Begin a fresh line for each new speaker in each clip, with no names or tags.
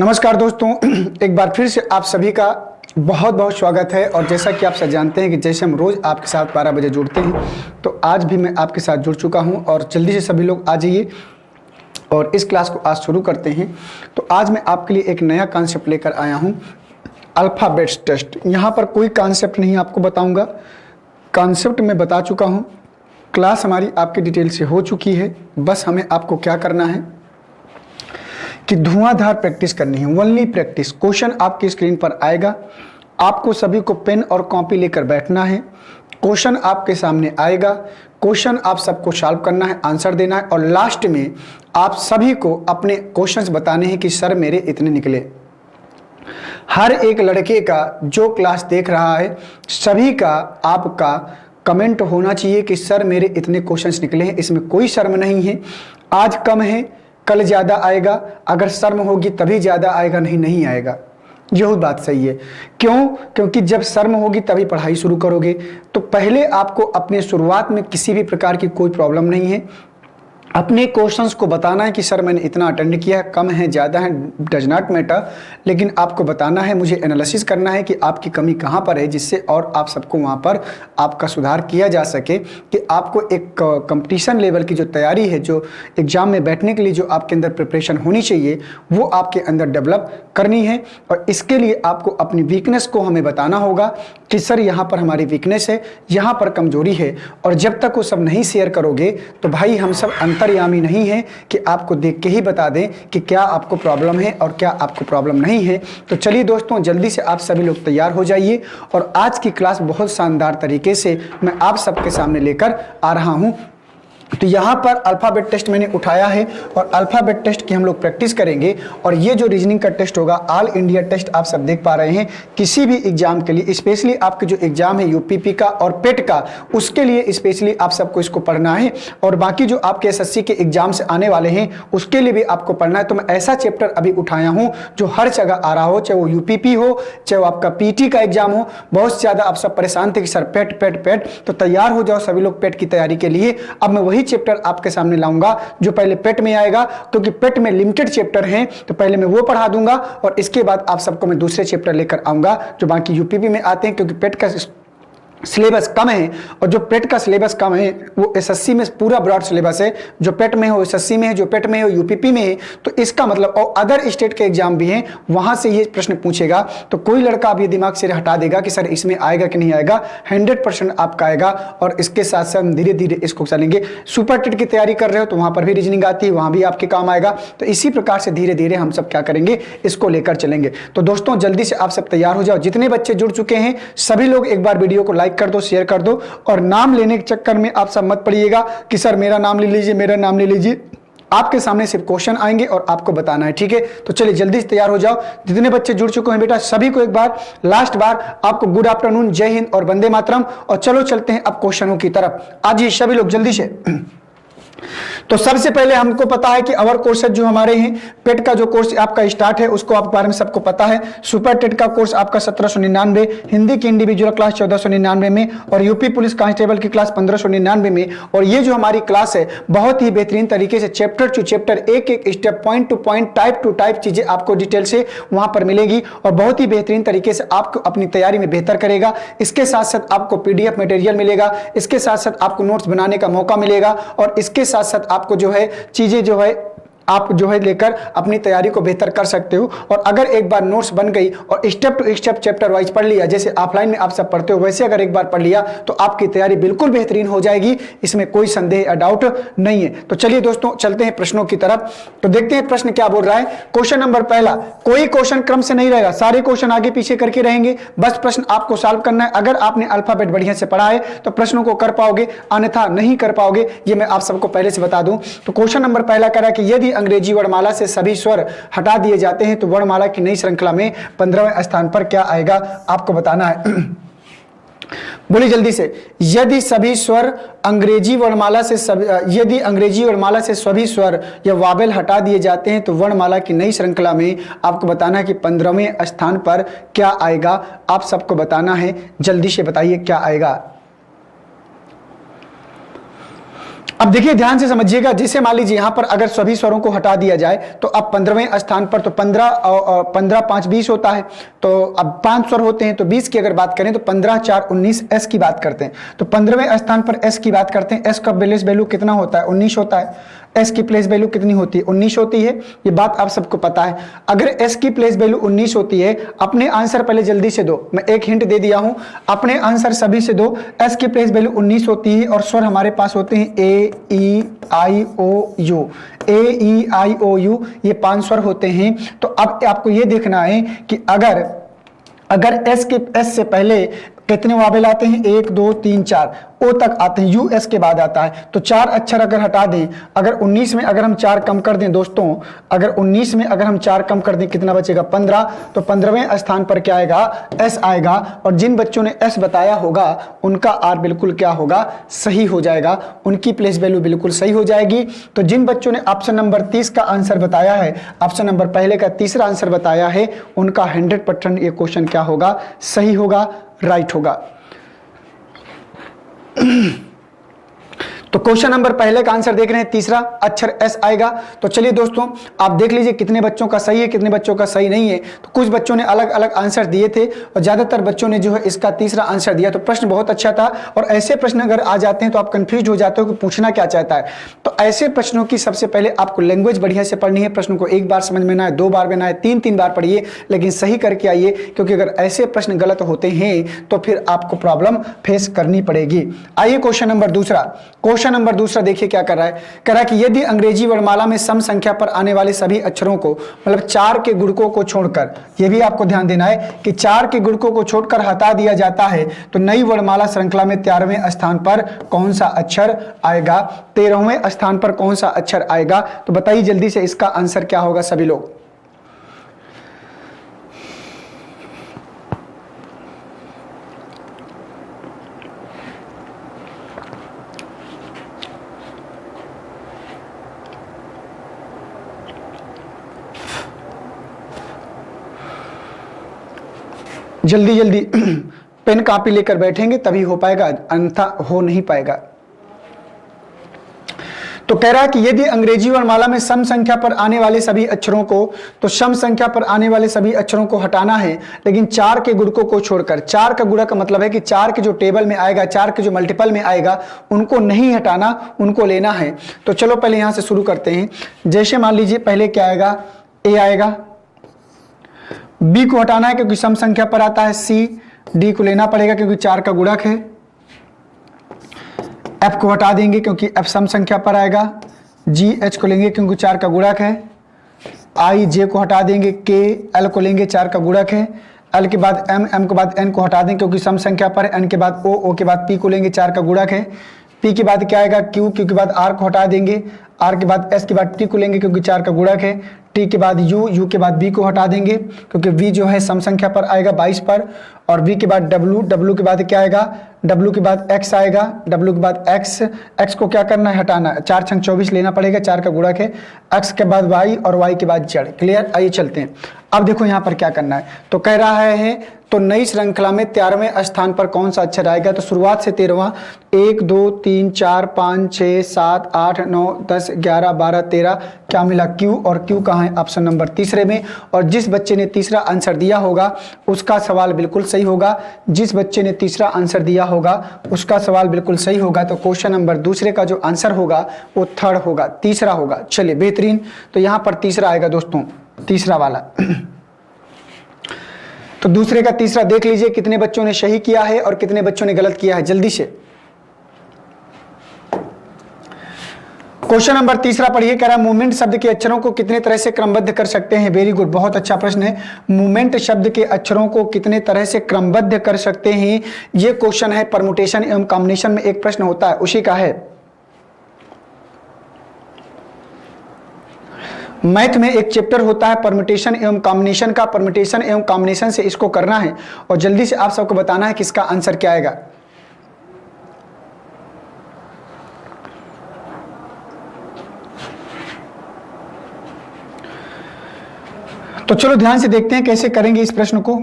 नमस्कार दोस्तों, एक बार फिर से आप सभी का बहुत बहुत स्वागत है। और जैसा कि आप सब जानते हैं कि जैसे हम रोज़ आपके साथ 12 बजे जुड़ते हैं, तो आज भी मैं आपके साथ जुड़ चुका हूं। और जल्दी से सभी लोग आ जाइए और इस क्लास को आज शुरू करते हैं। तो आज मैं आपके लिए एक नया कॉन्सेप्ट लेकर आया हूं, अल्फ़ाबेट्स टेस्ट। यहाँ पर कोई कॉन्सेप्ट नहीं आपको बताऊँगा, कॉन्सेप्ट मैं बता चुका हूँ। क्लास हमारी आपकी डिटेल से हो चुकी है। बस हमें आपको क्या करना है कि धुआंधार प्रैक्टिस करनी है, ओनली प्रैक्टिस। क्वेश्चन आपकी स्क्रीन पर आएगा, आपको सभी को पेन और कॉपी लेकर बैठना है। क्वेश्चन आपके सामने आएगा, क्वेश्चन आप सबको सॉल्व करना है, आंसर देना है। और लास्ट में आप सभी को अपने क्वेश्चंस बताने हैं कि सर मेरे इतने निकले। हर एक लड़के का जो क्लास देख रहा है, सभी का आपका कमेंट होना चाहिए कि सर मेरे इतने क्वेश्चंस निकले हैं। इसमें कोई शर्म नहीं है। आज कम है, कल ज़्यादा आएगा। अगर शर्म होगी तभी ज़्यादा आएगा, नहीं आएगा। यही बात सही है। क्यों? क्योंकि जब शर्म होगी तभी पढ़ाई शुरू करोगे। तो पहले आपको अपने शुरुआत में किसी भी प्रकार की कोई प्रॉब्लम नहीं है, अपने क्वेश्चंस को बताना है कि सर मैंने इतना अटेंड किया है, कम है ज़्यादा है, डज नॉट मैटर। लेकिन आपको बताना है, मुझे एनालिसिस करना है कि आपकी कमी कहाँ पर है, जिससे और आप सबको वहाँ पर आपका सुधार किया जा सके। कि आपको एक कंपटीशन लेवल की जो तैयारी है, जो एग्ज़ाम में बैठने के लिए जो आपके अंदर प्रिपरेशन होनी चाहिए, वो आपके अंदर डेवलप करनी है। और इसके लिए आपको अपनी वीकनेस को हमें बताना होगा कि सर यहाँ पर हमारी वीकनेस है, यहाँ पर कमजोरी है। और जब तक वो सब नहीं शेयर करोगे तो भाई हम सब अंतर्यामी नहीं है कि आपको देख के ही बता दें कि क्या आपको प्रॉब्लम है और क्या आपको प्रॉब्लम नहीं है। तो चलिए दोस्तों, जल्दी से आप सभी लोग तैयार हो जाइए। और आज की क्लास बहुत शानदार तरीके से मैं आप सबके सामने लेकर आ रहा हूँ। तो यहाँ पर अल्फ़ाबेट टेस्ट मैंने उठाया है और अल्फ़ाबेट टेस्ट की हम लोग प्रैक्टिस करेंगे। और ये जो रीजनिंग का टेस्ट होगा, ऑल इंडिया टेस्ट आप सब देख पा रहे हैं, किसी भी एग्जाम के लिए, स्पेशली आपके जो एग्जाम है यूपीपी का और पेट का, उसके लिए स्पेशली आप सबको इसको पढ़ना है। और बाकी जो आपके एसएससी के एग्जाम से आने वाले हैं उसके लिए भी आपको पढ़ना है। तो मैं ऐसा चैप्टर अभी उठाया हूँ जो हर जगह आ रहा हो, चाहे वो यूपीपी हो, चाहे वो आपका पीटी का एग्जाम हो। बहुत ज़्यादा आप सब परेशान थे कि सर पेट पेट पेट, तो तैयार हो जाओ सभी लोग पेट की तैयारी के लिए। अब मैं वही चैप्टर आपके सामने लाऊंगा जो पहले पेट में आएगा, क्योंकि पेट में लिमिटेड चैप्टर हैं। तो पहले मैं वो पढ़ा दूंगा और इसके बाद आप सबको मैं दूसरे चैप्टर लेकर आऊंगा जो बाकी यूपीपी में आते हैं। क्योंकि पेट का सिलेबस कम है और जो पेट का सिलेबस कम है वो एसएससी में पूरा ब्रॉड सिलेबस है। जो पेट में हो एसएससी में है, जो पेट में हो यूपीपी में है। तो इसका मतलब और अदर स्टेट के एग्जाम भी हैं, वहां से ये प्रश्न पूछेगा। तो कोई लड़का अभी दिमाग से हटा देगा कि सर इसमें आएगा कि नहीं आएगा, 100% आपका आएगा। और इसके साथ साथ हम धीरे धीरे इसको चलेंगे। सुपर टेट की तैयारी कर रहे हो तो वहां पर भी रीजनिंग आती है, वहां भी आपके काम आएगा। तो इसी प्रकार से धीरे धीरे हम सब क्या करेंगे, इसको लेकर चलेंगे। तो दोस्तों जल्दी से आप सब तैयार हो जाओ। जितने बच्चे जुड़ चुके हैं सभी लोग एक बार वीडियो को लाइक कर दो, शेयर कर दो। और नाम लेने के चक्कर में आप सब मत पड़िएगा कि सर मेरा नाम ले लीजिए, मेरा नाम ले लीजिए। आपके सामने सिर्फ क्वेश्चन आएंगे और आपको बताना है, ठीक है। तो चलिए जल्दी से तैयार हो जाओ। जितने बच्चे जुड़ चुके हैं बेटा, सभी को एक बार लास्ट बार आपको गुड आफ्टरनून, जय हिंद और वंदे मातरम। और चलो चलते हैं अब क्वेश्चनों की तरफ। आज ये सभी लोग जल्दी से। तो सबसे पहले हमको पता है कि अवर कोर्सेज जो हमारे हैं, पेट का जो कोर्स आपका स्टार्ट है उसको आप बारे में सबको पता है। सुपर टेट का कोर्स आपका 1799, हिंदी की इंडिविजुअल क्लास 1499 में, और यूपी पुलिस कांस्टेबल की क्लास 1599 में। और ये जो हमारी क्लास है बहुत ही बेहतरीन तरीके से चैप्टर टू चैप्टर, एक एक step, point two point, type two type चीजें आपको डिटेल से वहां पर मिलेगी। और बहुत ही बेहतरीन तरीके से आपको अपनी तैयारी में बेहतर करेगा। इसके साथ साथ आपको पीडीएफ मटेरियल मिलेगा, इसके साथ साथ आपको नोट्स बनाने का मौका मिलेगा। और इसके साथ साथ आपको जो है चीजें जो है आप जो है लेकर अपनी तैयारी को बेहतर कर सकते हो। और अगर एक बार नोट्स बन गई और step to step chapter wise पढ़ लिया, जैसे ऑफलाइन में आप सब पढ़ते हो, वैसे अगर एक बार पढ़ लिया तो आपकी तैयारी बिल्कुल बेहतरीन हो जाएगी। इसमें कोई संदेह या डाउट नहीं है। तो चलिए दोस्तों चलते हैं प्रश्नों की तरफ। तो देखते हैं प्रश्न क्या बोल रहा है। क्वेश्चन नंबर पहला, कोई क्वेश्चन क्रम से नहीं रहेगा, सारे क्वेश्चन आगे पीछे करके रहेंगे। बस प्रश्न आपको सॉल्व करना है। अगर आपने अल्फाबेट बढ़िया से पढ़ा है तो प्रश्नों को कर पाओगे, अन्यथा नहीं कर पाओगे, ये मैं आप सबको पहले से बता दूं। तो क्वेश्चन नंबर पहला कह रहा है कि यदि अंग्रेजी वर्णमाला से सभी स्वर हटा दिए जाते हैं तो वर्णमाला की नई श्रृंखला में 15वें स्थान पर क्या आएगा, आपको बताना है। बोलिए जल्दी से। यदि सभी स्वर अंग्रेजी वर्णमाला से यदि अंग्रेजी वर्णमाला से सभी स्वर या वावेल हटा दिए जाते हैं तो वर्णमाला की नई श्रृंखला में आपको बताना है कि 15वें स्थान पर क्या आएगा। आप सबको बताना है, जल्दी से बताइए क्या आएगा। अब देखिए ध्यान से समझिएगा, जैसे मान लीजिए यहां पर अगर सभी स्वरों को हटा दिया जाए तो अब 15वें स्थान पर तो 15 5 20 होता है। तो अब 5 स्वर होते हैं, तो 20 की अगर बात करें तो 15 4 19 एस की बात करते हैं। तो 15वें स्थान पर एस की बात करते हैं। एस का प्लेस वैल्यू कितना होता है? 19 होता है। एस की प्लेस वैल्यू कितनी होती है? 19 होती है। ये बात आप सबको पता है। अगर एस की प्लेस वैल्यू 19 होती है, अपने आंसर पहले जल्दी से दो, मैं एक हिंट दे दिया हूं, अपने आंसर सभी से दो। एस की प्लेस वैल्यू 19 होती है और स्वर हमारे पास होते हैं ए ई आई ओ you. A E I O you, ये 5 स्वर होते हैं। तो अब आपको ये देखना है कि अगर एस से पहले कितने वावेल आते हैं? 1 2 3 4 ओ तक आते हैं, यू एस के बाद आता है। तो 4 अक्षर अगर हटा दें, अगर 19 में अगर हम 4 कम कर दें दोस्तों, अगर 19 में अगर हम 4 कम कर दें कितना बचेगा? 15। तो 15वें स्थान पर क्या आएगा? एस आएगा। और जिन बच्चों ने एस बताया होगा उनका आर बिल्कुल क्या होगा? सही हो जाएगा, उनकी प्लेस वैल्यू बिल्कुल सही हो जाएगी। तो जिन बच्चों ने ऑप्शन नंबर 30 का आंसर बताया है, ऑप्शन नंबर पहले का तीसरा आंसर बताया है, उनका 100% ये क्वेश्चन क्या होगा? सही होगा, राइट होगा। तो क्वेश्चन नंबर पहले का आंसर देख रहे हैं, तीसरा अक्षर एस आएगा। तो चलिए दोस्तों आप देख लीजिए कितने बच्चों का सही है, कितने बच्चों का सही नहीं है। तो कुछ बच्चों ने अलग अलग आंसर दिए थे और ज्यादातर बच्चों ने जो है इसका तीसरा आंसर दिया। तो प्रश्न बहुत अच्छा था और ऐसे प्रश्न अगर आ जाते हैं तो आप कंफ्यूज हो जाते हो कि पूछना क्या चाहता है। तो ऐसे प्रश्नों की सबसे पहले आपको लैंग्वेज बढ़िया से पढ़नी है। प्रश्नों को एक बार समझ में ना आए, 2 बार में ना आए, 3 बार पढ़िए, लेकिन सही करके आइए, क्योंकि अगर ऐसे प्रश्न गलत होते हैं तो फिर आपको प्रॉब्लम फेस करनी पड़ेगी। आइए क्वेश्चन नंबर दूसरा। क्वेश्चन नंबर दूसरा देखिए क्या कर रहा है। कह रहा है कि यदि अंग्रेजी वर्णमाला में सम संख्या पर आने वाले सभी अक्षरों को, मतलब 4 के गुणकों को छोड़कर, यह भी आपको ध्यान देना है कि 4 के गुणकों को छोड़कर हटा दिया जाता है, तो नई वर्णमाला श्रृंखला में 13वें स्थान पर कौन सा अक्षर आएगा? 13वें स्थान पर कौन सा अक्षर आएगा? तो बताइए जल्दी से इसका आंसर क्या होगा सभी लोग। जल्दी जल्दी पेन कॉपी लेकर बैठेंगे तभी हो पाएगा, अन्यथा हो नहीं पाएगा। तो कह रहा है कि यदि अंग्रेजी वर्णमाला में सम संख्या पर आने वाले सभी अक्षरों को, तो सम संख्या पर आने वाले सभी अक्षरों को हटाना है, लेकिन 4 के गुणकों को छोड़कर। 4 का गुणक का मतलब है कि 4 के जो टेबल में आएगा, 4 के जो मल्टीपल में आएगा, उनको नहीं हटाना, उनको लेना है। तो चलो पहले यहां से शुरू करते हैं। जैसे मान लीजिए पहले क्या आएगा? ए आएगा। बी को हटाना है क्योंकि सम संख्या पर आता है। सी, डी को लेना पड़ेगा क्योंकि 4 का गुणक है। एफ को हटा देंगे क्योंकि एफ सम संख्या पर आएगा। जी, एच को लेंगे क्योंकि 4 का गुणक है। आई, जे को हटा देंगे। के, एल को लेंगे, 4 का गुणक है। एल के बाद एम, एम के बाद एन को हटा देंगे क्योंकि सम संख्या पर है। एन के बाद ओ, ओ के बाद पी को लेंगे, 4 का गुणक है। पी के बाद क्या आएगा? क्यू, क्यू के बाद आर को हटा देंगे। आर के बाद एस के बाद टी को लेंगे क्योंकि 4 का गुणक है। टी के बाद यू, यू के बाद बी को हटा देंगे क्योंकि वी जो है सम संख्या पर आएगा 22 पर। और वी के बाद डब्ल्यू, डब्ल्यू के बाद क्या आएगा? डब्ल्यू के बाद एक्स आएगा। डब्ल्यू के बाद एक्स, एक्स को क्या करना है? हटाना। 4 छंग 24 लेना पड़ेगा, 4 का गुणक है। एक्स के बाद वाई और वाई के बाद जेड। क्लियर? आइए चलते हैं। अब देखो यहाँ पर क्या करना है। तो कह रहा है तो नई श्रृंखला में 13वें स्थान पर कौन सा अक्षर आएगा? तो शुरुआत से 13वां, 1 2 3 4 5 6 7 8 9 10 11 12 13, क्या मिला? क्यू। और क्यू कहाँ है? ऑप्शन नंबर तीसरे में। और जिस बच्चे ने तीसरा आंसर दिया होगा उसका सवाल बिल्कुल सही होगा। जिस बच्चे ने तीसरा आंसर दिया होगा उसका सवाल बिल्कुल सही होगा। तो क्वेश्चन नंबर दूसरे का जो आंसर होगा वो थर्ड होगा, तीसरा होगा। चलिए बेहतरीन। तो यहां पर तीसरा आएगा दोस्तों, तीसरा वाला। तो दूसरे का तीसरा देख लीजिए कितने बच्चों ने सही किया है और कितने बच्चों ने गलत किया है, जल्दी से। क्वेश्चन नंबर तीसरा पढ़िए। कह रहा है मूवमेंट शब्द के अक्षरों को कितने तरह से क्रमबद्ध कर सकते हैं? वेरी गुड, बहुत अच्छा प्रश्न है। मूवमेंट शब्द के अक्षरों को कितने तरह से क्रमबद्ध कर सकते हैं, यह क्वेश्चन है। परमुटेशन एवं कॉम्बिनेशन में एक प्रश्न होता है, उसी का है। मैथ में एक चैप्टर होता है परम्यूटेशन एवं कॉम्बिनेशन का। परम्यूटेशन एवं कॉम्बिनेशन से इसको करना है और जल्दी से आप सबको बताना है कि इसका आंसर क्या आएगा। तो चलो ध्यान से देखते हैं कैसे करेंगे इस प्रश्न को।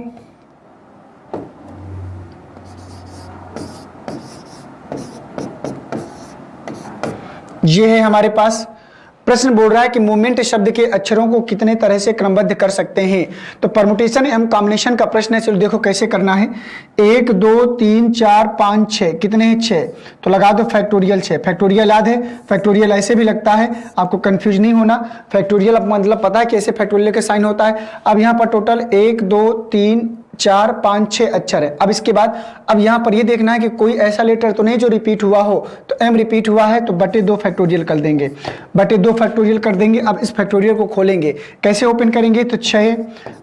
ये है हमारे पास। प्रश्न बोल रहा है कि मूवमेंट शब्द के अक्षरों को कितने तरह से क्रमबद्ध कर सकते हैं। तो परमुटेशन एवं कॉम्बिनेशन का प्रश्न है। चलो देखो कैसे करना है। 1 2 3 4 5 6 कितने हैं 6, तो लगा दो फैक्टोरियल 6। फैक्टोरियल याद है, फैक्टोरियल ऐसे भी लगता है, आपको कंफ्यूज नहीं होना। फैक्टोरियल मतलब पता है कैसे फैक्टोरियल का साइन होता है। अब यहाँ पर टोटल 1 2 3 4 5 6 अक्षर है। अब इसके बाद अब यहाँ पर ये देखना है कि कोई ऐसा लेटर तो नहीं जो रिपीट हुआ हो। तो एम रिपीट हुआ है तो बटे 2 फैक्टोरियल कर देंगे, बटे 2 फैक्टोरियल कर देंगे। अब इस फैक्टोरियल को खोलेंगे, कैसे ओपन करेंगे, तो 6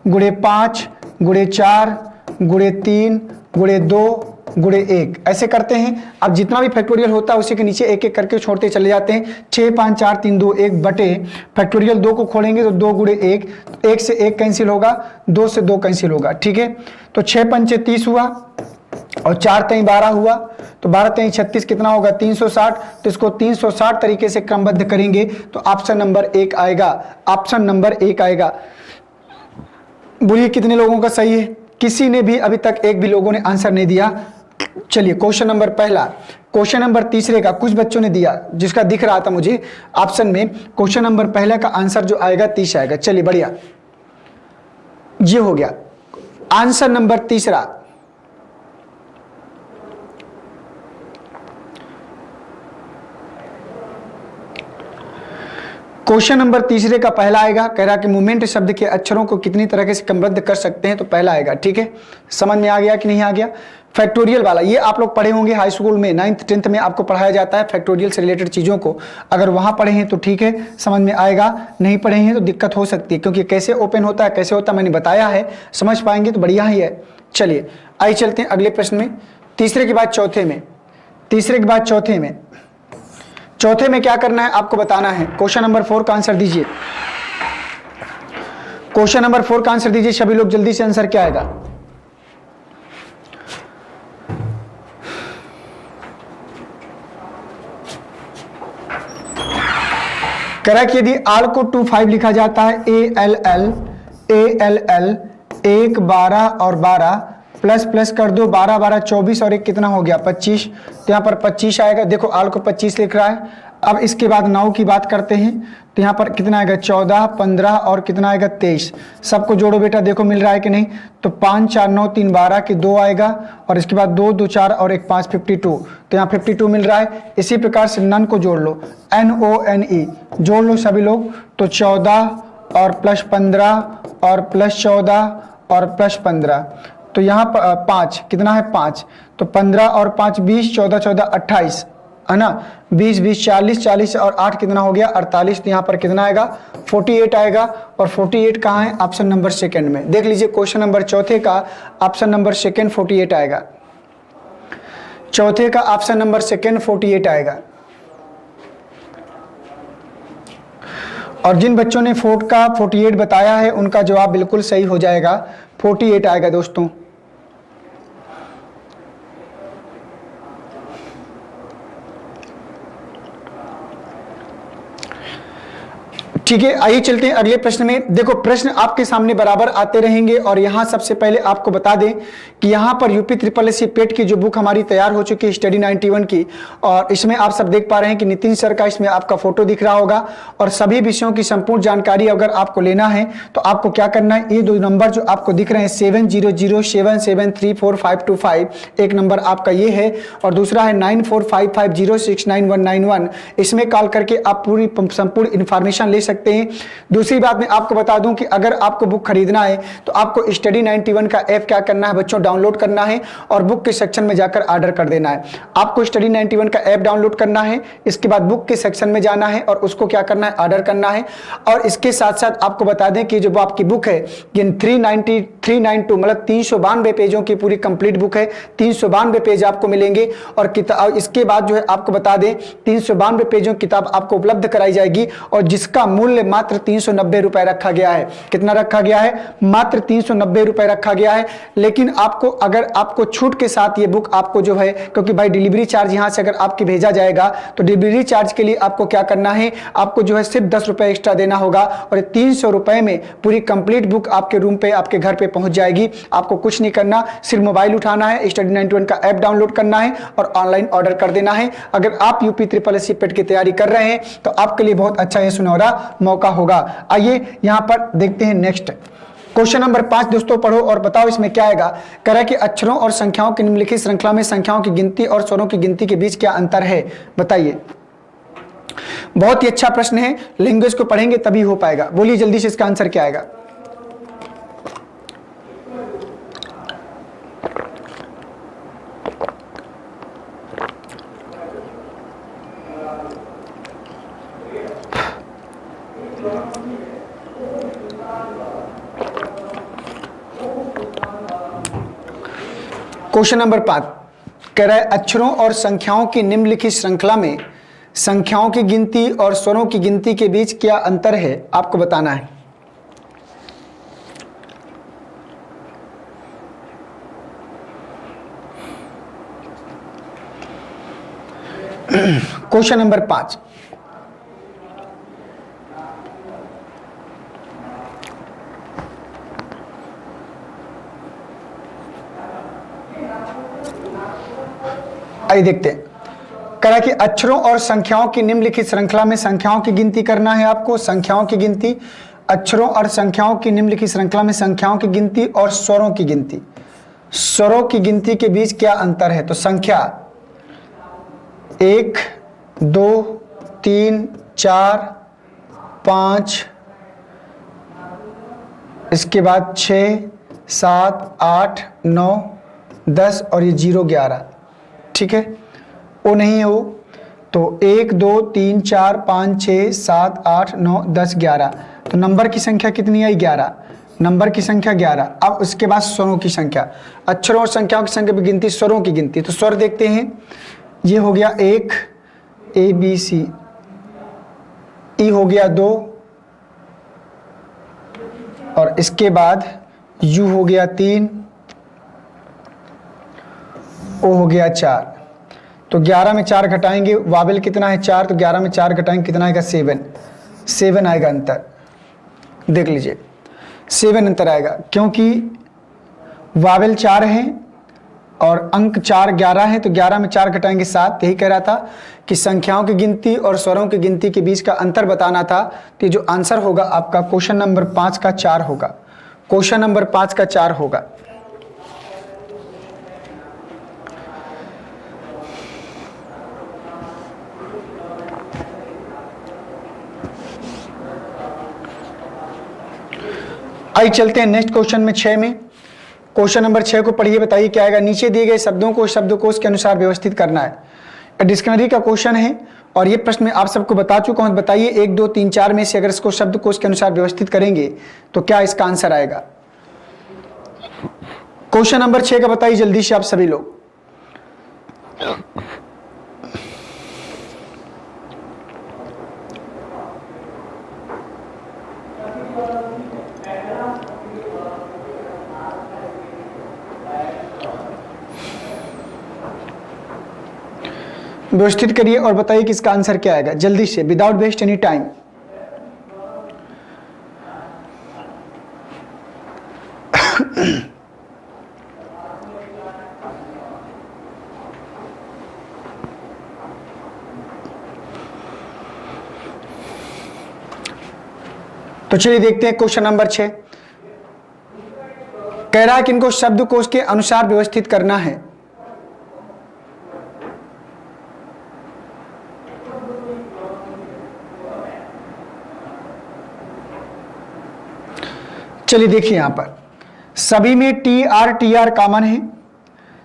गुणे 5 गुणे 4 गुणे 3 गुणे 2 गुणे 1 ऐसे करते हैं। अब जितना भी फैक्टोरियल होता है उसी के नीचे एक एक करके छोड़ते चले जाते हैं। 6 5 4 3 2 1 बटे फैक्टोरियल 2 को खोलेंगे तो 2 गुणे 1, 1 से 1 कैंसिल होगा, 2 से 2 कैंसिल होगा, ठीक है। तो 6 पंचे 30 हुआ और 4 तई 12 हुआ, तो 12 तई 36 कितना होगा 360। तो इसको 360 तरीके से क्रमबद्ध करेंगे तो ऑप्शन नंबर 1 आएगा, ऑप्शन नंबर 1 आएगा। बोलिए कितने लोगों का सही है? किसी ने भी अभी तक एक भी लोगों ने आंसर नहीं दिया। चलिए क्वेश्चन नंबर पहला, क्वेश्चन नंबर तीसरे का कुछ बच्चों ने दिया जिसका दिख रहा था मुझे ऑप्शन में। क्वेश्चन नंबर पहला का आंसर जो आएगा 30 आएगा। चलिए बढ़िया, ये हो गया आंसर नंबर तीसरा। क्वेश्चन नंबर तीसरे का पहला आएगा, कह रहा कि मूवमेंट शब्द के अक्षरों को कितनी तरह से क्रमबद्ध कर सकते हैं, तो पहला आएगा, ठीक है। समझ में आ गया कि नहीं आ गया? फैक्टोरियल वाला ये आप लोग पढ़े होंगे हाई स्कूल में, 9th 10th में आपको पढ़ाया जाता है फैक्टोरियल से रिलेटेड चीज़ों को। अगर वहाँ पढ़े हैं तो ठीक है, समझ में आएगा, नहीं पढ़े हैं तो दिक्कत हो सकती है, क्योंकि कैसे ओपन होता है कैसे होता है मैंने बताया है, समझ पाएंगे तो बढ़िया ही है। चलिए आइए चलते हैं अगले प्रश्न में, तीसरे के बाद चौथे में। तीसरे के बाद चौथे में, चौथे में क्या करना है आपको बताना है। क्वेश्चन नंबर 4 का आंसर दीजिए, क्वेश्चन नंबर 4 का आंसर दीजिए सभी लोग, जल्दी से आंसर क्या आएगा? कह रहा है कि यदि आल को 2 5 लिखा जाता है, ALL 1 12 और 12 प्लस प्लस कर दो, 12 12 24 और 1 कितना हो गया 25। तो यहाँ पर 25 आएगा। देखो आल को 25 लिख रहा है। अब इसके बाद 9 की बात करते हैं तो यहाँ पर कितना आएगा 14 15 और कितना आएगा 23। सबको जोड़ो बेटा, देखो मिल रहा है कि नहीं। तो 5 4 9 3 12 के 2 आएगा और इसके बाद 2 2 4 और 1 5 52। तो यहाँ 52 मिल रहा है। इसी प्रकार से नन को जोड़ लो, NONE जोड़ लो सभी लोग। तो 14 और प्लस 15 और प्लस 14 और प्लस 15। तो यहाँ पर 5 कितना है 5, तो 15 और 5 20, 14 14 28 है ना, 20 20 40 40 और 8 कितना हो गया 48। तो यहाँ पर कितना आएगा 48 आएगा। और 48 कहाँ है? ऑप्शन नंबर सेकंड में। देख लीजिए क्वेश्चन नंबर चौथे का ऑप्शन नंबर सेकंड 48 आएगा। चौथे का ऑप्शन नंबर सेकंड 48 आएगा। और जिन बच्चों ने 4 का 48 बताया है उनका जवाब बिल्कुल सही हो जाएगा, 48 आएगा दोस्तों। ठीक है, आइए चलते हैं अगले प्रश्न में। देखो प्रश्न आपके सामने बराबर आते रहेंगे और यहाँ सबसे पहले आपको बता दें कि यहाँ पर यूपी SSC पेट की जो बुक हमारी तैयार हो चुकी है स्टडी 91 की, और इसमें आप सब देख पा रहे हैं कि नितिन सर का इसमें आपका फोटो दिख रहा होगा। और सभी विषयों की संपूर्ण जानकारी अगर आपको लेना है तो आपको क्या करना है, ये 2 नंबर जो आपको दिख रहे हैं 7007734525, एक नंबर आपका ये है और दूसरा है 9455069191। इसमें कॉल करके आप पूरी संपूर्ण इंफॉर्मेशन ले सकते हैं। दूसरी बात मैं आपको बता दूं कि अगर आपको बुक खरीदना है तो आपको स्टडी 91 का ऐप क्या करना है बच्चों, डाउनलोड करना है और बुक के सेक्शन में जाकर ऑर्डर कर देना है। आपको स्टडी 91 का ऐप डाउनलोड करना है, इसके बाद बुक के सेक्शन में जाना है और उसको क्या करना है ऑर्डर करना है। और इसके साथ साथ आपको बता दें कि जो आपकी बुक है ये 392 मतलब 392 पेजों की पूरी कंप्लीट बुक है, 392 पेज आपको मिलेंगे। और किताब इसके बाद जो है आपको बता दें 392 पेजों किताब आपको उपलब्ध कराई जाएगी और जिसका मूल्य मात्र 390 रुपए रखा गया है। कितना रखा गया है? मात्र 390 रुपए रखा गया है। लेकिन आपको अगर आपको छूट के साथ ये बुक आपको जो है, क्योंकि भाई डिलीवरी चार्ज यहाँ से अगर आपके भेजा जाएगा तो डिलीवरी चार्ज के लिए आपको क्या करना है, आपको जो है सिर्फ 10 रुपए एक्स्ट्रा देना होगा और 300 रुपए में पूरी कंप्लीट बुक आपके रूम पे आपके घर पे पहुंच जाएगी। आपको कुछ नहीं करना, सिर्फ मोबाइल उठाना है, स्टडी 91 का ऐप डाउनलोड करना है और ऑनलाइन ऑर्डर कर देना है। अगर आप यूपी SSC पेट की तैयारी कर रहे हैं तो आपके लिए बहुत अच्छा यह सुनहरा मौका होगा। आइए यहां पर देखते हैं नेक्स्ट क्वेश्चन नंबर 5। दोस्तों पढ़ो और बताओ इसमें क्या आएगा। कह रहा है कि अक्षरों और संख्याओं की निम्नलिखित श्रृंखला में संख्याओं की गिनती और स्वरों की गिनती के बीच क्या अंतर है, बताइए। बहुत ही अच्छा प्रश्न है, लैंग्वेज को पढ़ेंगे तभी हो पाएगा। बोलिए जल्दी से इसका आंसर क्या आएगा। क्वेश्चन नंबर 5 कह रहा है अक्षरों और संख्याओं की निम्नलिखित श्रृंखला में संख्याओं की गिनती और स्वरों की गिनती के बीच क्या अंतर है, आपको बताना है। क्वेश्चन नंबर 5 आइए देखते हैं। कह रहा है कि अक्षरों और संख्याओं की निम्नलिखित श्रृंखला में संख्याओं की गिनती करना है आपको। संख्याओं की गिनती, अक्षरों और संख्याओं की निम्नलिखित श्रृंखला में संख्याओं की गिनती और स्वरों की गिनती, स्वरों की गिनती के बीच क्या अंतर है। तो संख्या 1 2 3 4 5, इसके बाद 6 7 8 9 10 और ये 0 11, ठीक है। वो नहीं है वो, तो 1 2 3 4 5 6 7 8 9 10 11, तो नंबर की संख्या कितनी आई 11, नंबर की संख्या 11। अब उसके बाद स्वरों की संख्या, अक्षरों और संख्याओं की संख्या की गिनती, स्वरों की गिनती। तो स्वर देखते हैं, ये हो गया 1 A B C, ई हो गया 2 और इसके बाद यू हो गया 3, ओ हो गया 4। तो 11 में 4 घटाएंगे, वावेल कितना है 4, तो 11 में 4 घटाएंगे कितना आएगा 7 आएगा अंतर। देख लीजिए 7 अंतर आएगा, क्योंकि वावेल 4 है और अंक 4 11 है, तो 11 में 4 घटाएंगे 7। यही कह रहा था कि संख्याओं की गिनती और स्वरों की गिनती के बीच का अंतर बताना था। तो जो आंसर होगा आपका क्वेश्चन नंबर 5 का 4 होगा, क्वेश्चन नंबर 5 का 4 होगा। आइए चलते हैं नेक्स्ट क्वेश्चन में 6 में। क्वेश्चन नंबर 6 को पढ़िए, बताइए क्या आएगा। नीचे दिए गए शब्दों को शब्दकोश के अनुसार व्यवस्थित करना है। डिक्शनरी का क्वेश्चन है और ये प्रश्न मैं आप सबको बता चुका हूं। बताइए 1 2 3 4 में से अगर इसको शब्दकोश के अनुसार व्यवस्थित करेंगे तो क्या इसका आंसर आएगा। क्वेश्चन नंबर 6 का बताइए जल्दी से आप सभी लोग। व्यवस्थित करिए और बताइए कि इसका आंसर क्या आएगा जल्दी से, विदाउट वेस्ट एनी टाइम। तो चलिए देखते हैं क्वेश्चन नंबर 6। कह रहा है कि इनको शब्दकोश के अनुसार व्यवस्थित करना है। चलिए देखिए यहां पर सभी में टी आर कॉमन है,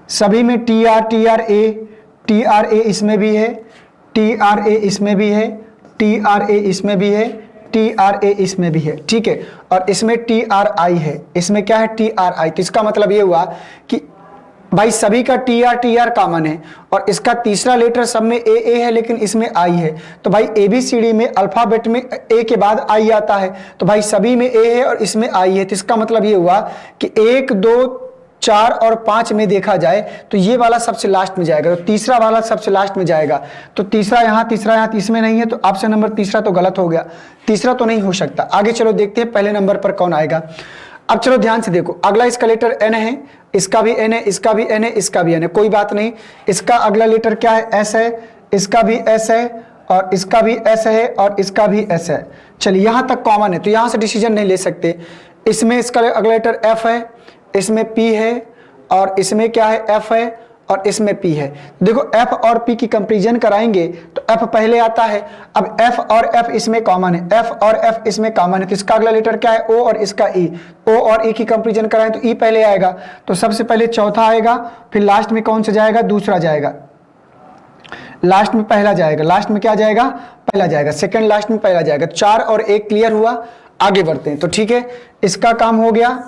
सभी में टी आर ए इसमें भी है, TRA इसमें भी है, TRA इसमें भी है, TRA इसमें भी है, ठीक है। और इसमें TRI है, इसमें क्या है TRI। तो इसका मतलब ये हुआ कि भाई सभी का TR कॉमन है और इसका तीसरा लेटर सब में ए है लेकिन इसमें आई है। तो भाई ABCD में अल्फाबेट में ए के बाद आई आता है, तो भाई सभी में ए है और इसमें आई है। तो इसका मतलब ये हुआ कि 1 2 4 और 5 में देखा जाए तो ये वाला सबसे लास्ट में जाएगा, तो तीसरा वाला सबसे लास्ट में जाएगा। तो तीसरा यहाँ इसमें नहीं है, तो ऑप्शन नंबर तीसरा तो गलत हो गया, तीसरा तो नहीं हो सकता। आगे चलो देखते हैं पहले नंबर पर कौन आएगा। अब चलो ध्यान से देखो, अगला इसका लेटर एन है, इसका भी एन है, इसका भी एन है, इसका भी एन है, कोई बात नहीं। इसका अगला लेटर क्या है? एस है, इसका भी एस है, और इसका भी एस है, और इसका भी एस है। चलिए यहां तक कॉमन है तो यहां से डिसीजन नहीं ले सकते। इसमें इसका अगला लेटर एफ है, इसमें पी है, और इसमें क्या है? एफ है, और इसमें P है। देखो F और P की कंपैरिजन कराएंगे तो F पहले आता है। अब F और F इसमें कॉमन है, F और F इसमें कॉमन है, तो इसका अगला लेटर क्या है? O और इसका E। O और E की कंपैरिजन कराएं तो E पहले आएगा, तो सबसे पहले चौथा आएगा, फिर लास्ट में कौन सा जाएगा? दूसरा जाएगा, लास्ट में पहला जाएगा, लास्ट में क्या जाएगा? पहला जाएगा, सेकंड लास्ट में पहला जाएगा। 4 और 1 क्लियर हुआ, आगे बढ़ते हैं। तो ठीक है, इसका काम हो गया,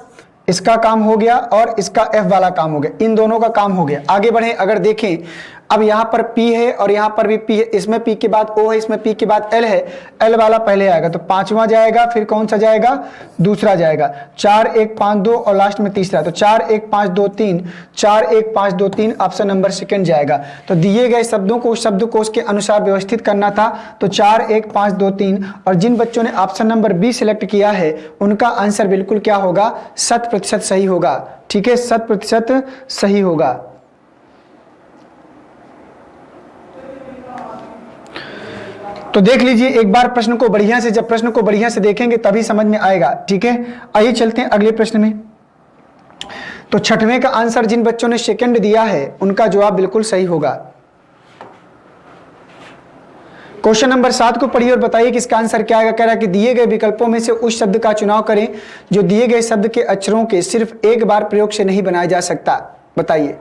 इसका काम हो गया, और इसका F वाला काम हो गया, इन दोनों का काम हो गया। आगे बढ़े, अगर देखें अब यहाँ पर P है और यहाँ पर भी P है, इसमें P के बाद O है, इसमें P के बाद L है, L वाला पहले आएगा तो पांचवा जाएगा, फिर कौन सा जाएगा? दूसरा जाएगा। 4 1 5 2 और लास्ट में तीसरा, तो 4 1 5 2 3, 4 1 5 2 3 ऑप्शन नंबर सेकंड जाएगा। तो दिए गए शब्दों को शब्दकोश के अनुसार व्यवस्थित करना था, तो 4 1 5 2 3, और जिन बच्चों ने ऑप्शन नंबर बी सिलेक्ट किया है उनका आंसर बिल्कुल क्या होगा? 100% सही होगा। ठीक है, 100% सही होगा। तो देख लीजिए एक बार प्रश्न को बढ़िया से, जब प्रश्न को बढ़िया से देखेंगे तभी समझ में आएगा। ठीक है, आइए चलते हैं अगले प्रश्न में। तो छठवें का आंसर जिन बच्चों ने सेकंड दिया है उनका जवाब बिल्कुल सही होगा। क्वेश्चन नंबर 7 को पढ़िए और बताइए कि इसका आंसर क्या आएगा। कह रहा है कि दिए गए विकल्पों में से उस शब्द का चुनाव करें जो दिए गए शब्द के अक्षरों के सिर्फ एक बार प्रयोग से नहीं बनाया जा सकता। बताइए।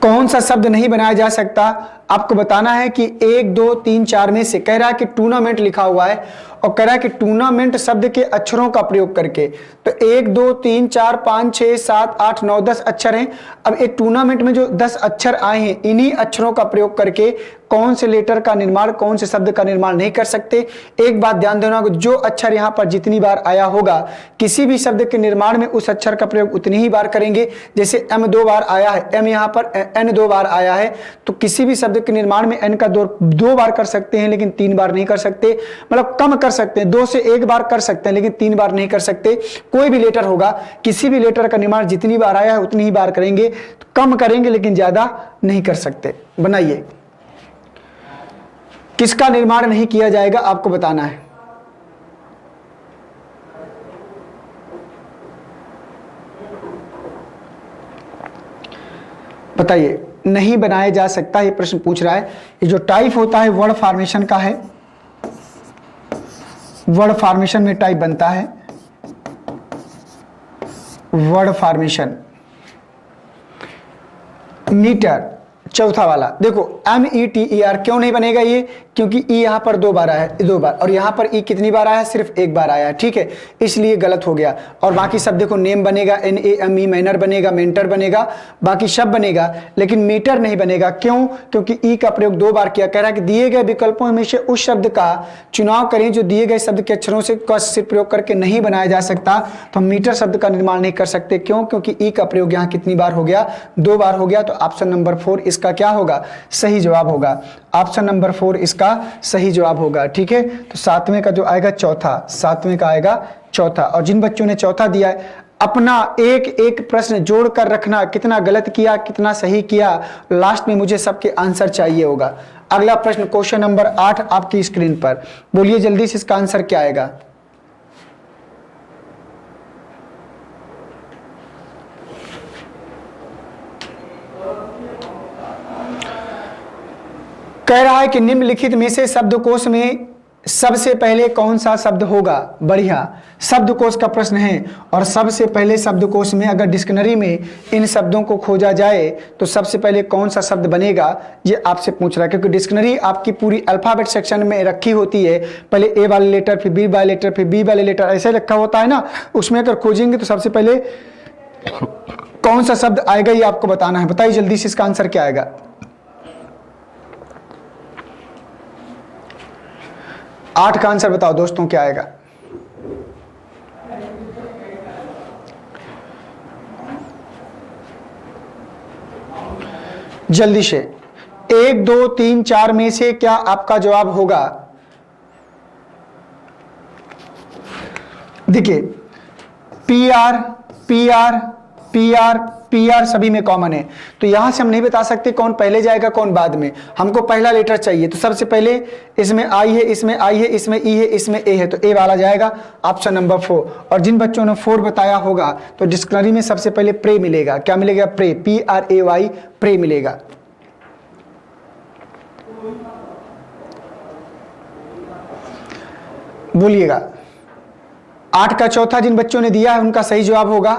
कौन सा शब्द नहीं बनाया जा सकता? आपको बताना है कि 1 2 3 4 में से। कह रहा है कि टूर्नामेंट लिखा हुआ है और कह रहा है कि टूर्नामेंट शब्द के अक्षरों का प्रयोग करके, तो 1 2 3 4 5 6 7 8 9 10 अक्षर हैं। अब एक टूर्नामेंट में जो 10 अक्षर आए हैं, इन्हीं अक्षरों का प्रयोग करके कौन से लेटर का निर्माण, कौन से शब्द का निर्माण नहीं कर सकते। एक बात ध्यान देना, जो अक्षर यहां पर जितनी बार आया होगा, किसी भी शब्द के निर्माण में उस अक्षर का प्रयोग उतनी ही बार करेंगे। जैसे M 2 बार आया है, M यहां पर N 2 बार आया है, तो किसी भी शब्द के निर्माण में N का 2 बार कर सकते हैं, लेकिन 3 बार नहीं कर सकते। मतलब कम कर सकते हैं, 2 से 1 बार कर सकते हैं, लेकिन 3 बार नहीं कर सकते। कोई भी लेटर होगा, किसी भी लेटर का निर्माण जितनी बार आया है उतनी ही बार करेंगे, तो कम करेंगे लेकिन ज्यादा नहीं कर सकते। बनाइए। किसका निर्माण नहीं किया जाएगा आपको बताना है। बताइए। नहीं बनाया जा सकता, ये प्रश्न पूछ रहा है। ये जो टाइप होता है वर्ड फॉर्मेशन का है, वर्ड फॉर्मेशन में टाइप बनता है, वर्ड फॉर्मेशन। मीटर चौथा वाला, देखो METER क्यों नहीं बनेगा ये? क्योंकि E यहां पर 2 बार आया है, 2 बार, और यहां पर E कितनी बार आया है? सिर्फ 1 बार आया है। ठीक है, इसलिए गलत हो गया। और बाकी सब देखो, नेम बनेगा NAME, मैनर बनेगा, मेंटर बनेगा, बाकी सब बनेगा, लेकिन मीटर नहीं बनेगा। क्यों? क्योंकि E का प्रयोग 2 बार किया। कह रहा है कि दिए गए विकल्पों में से उस शब्द का चुनाव करें जो दिए गए शब्द के अक्षरों से प्रयोग करके नहीं बनाया जा सकता। तो हम मीटर शब्द का निर्माण नहीं कर सकते। क्यों? क्योंकि E का प्रयोग यहां कितनी बार हो गया? 2 बार हो गया। तो ऑप्शन नंबर 4 इसका क्या होगा? सही जवाब होगा। ऑप्शन नंबर 4 इसका सही जवाब होगा। ठीक है, तो 7वें का जो आएगा चौथा, 7वें का आएगा चौथा। और जिन बच्चों ने चौथा दिया है, अपना एक एक प्रश्न जोड़ कर रखना, कितना गलत किया कितना सही किया, लास्ट में मुझे सबके आंसर चाहिए होगा। अगला प्रश्न क्वेश्चन नंबर 8 आपकी स्क्रीन पर, बोलिए जल्दी से इसका आंसर क्या आएगा। कह रहा है कि निम्नलिखित में से शब्दकोश में सबसे पहले कौन सा शब्द होगा। बढ़िया, शब्दकोश का प्रश्न है, और सबसे पहले शब्दकोश में अगर डिक्शनरी में इन शब्दों को खोजा जाए तो सबसे पहले कौन सा शब्द बनेगा, ये आपसे पूछ रहा है। क्योंकि डिक्शनरी आपकी पूरी अल्फाबेट सेक्शन में रखी होती है, पहले A वाले लेटर, फिर B वाले लेटर, फिर B वाले लेटर, ऐसे रखा होता है ना। उसमें अगर खोजेंगे तो सबसे पहले कौन सा शब्द आएगा ये आपको बताना है। बताइए जल्दी से इसका आंसर क्या आएगा। 8 का आंसर बताओ दोस्तों, क्या आएगा। जल्दी से 1 2 3 4 में से क्या आपका जवाब होगा? देखिए P R P R P R P R सभी में कॉमन है, तो यहां से हम नहीं बता सकते कौन पहले जाएगा कौन बाद में। हमको पहला लेटर चाहिए, तो सबसे पहले इसमें आई है, इसमें आई है, इसमें ई है, इसमें ए है, तो ए वाला जाएगा ऑप्शन नंबर 4। और जिन बच्चों ने 4 बताया होगा तो डिक्शनरी में सबसे पहले प्रे मिलेगा। क्या मिलेगा? प्रे, PRAY, प्रे मिलेगा। बोलिएगा। 8 का चौथा जिन बच्चों ने दिया है उनका सही जवाब होगा,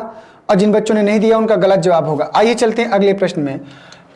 और जिन बच्चों ने नहीं दिया उनका गलत जवाब होगा। आइए चलते हैं अगले प्रश्न में।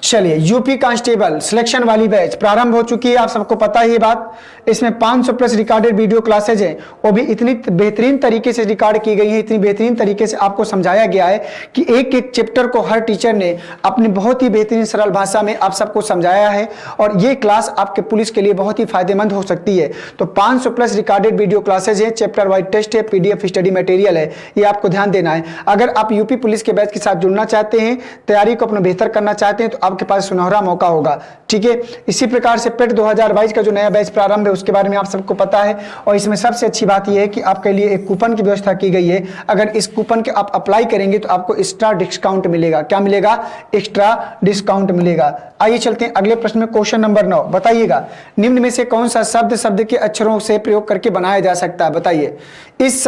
चलिए, यूपी कांस्टेबल सिलेक्शन वाली बैच प्रारंभ हो चुकी है, आप सबको पता है ये बात। इसमें 500 प्लस रिकॉर्डेड वीडियो क्लासेज हैं, वो भी इतनी बेहतरीन तरीके से रिकॉर्ड की गई हैं, इतनी बेहतरीन तरीके से आपको समझाया गया है कि एक एक चैप्टर को हर टीचर ने अपनी बहुत ही बेहतरीन सरल भाषा में आप सबको समझाया है, और ये क्लास आपके पुलिस के लिए बहुत ही फायदेमंद हो सकती है। तो 500 प्लस रिकॉर्डेड वीडियो क्लासेज हैं, चैप्टर वाइज टेस्ट है, PDF स्टडी मटेरियल है, ये आपको ध्यान देना है। अगर आप यूपी पुलिस के बैच के साथ जुड़ना चाहते हैं, तैयारी को अपना बेहतर करना चाहते हैं, तो आपके पास सुनहरा मौका होगा। ठीक है, इसी प्रकार से पेट 2022 का जो नया बैच प्रारंभ है उसके बारे में आप सबको पता है, और इसमें सबसे अच्छी बात यह है कि आपके लिए एक कूपन की व्यवस्था की गई है। अगर इस कूपन के आप अप्लाई करेंगे तो आपको एक्स्ट्रा डिस्काउंट मिलेगा। क्या मिलेगा? एक्स्ट्रा डिस्काउंट मिलेगा। आइए चलते हैं अगले प्रश्न में। क्वेश्चन नंबर 9, बताइएगा निम्न में से कौन सा शब्द के अक्षरों से प्रयोग करके बनाया जा सकता है? बताइए, इस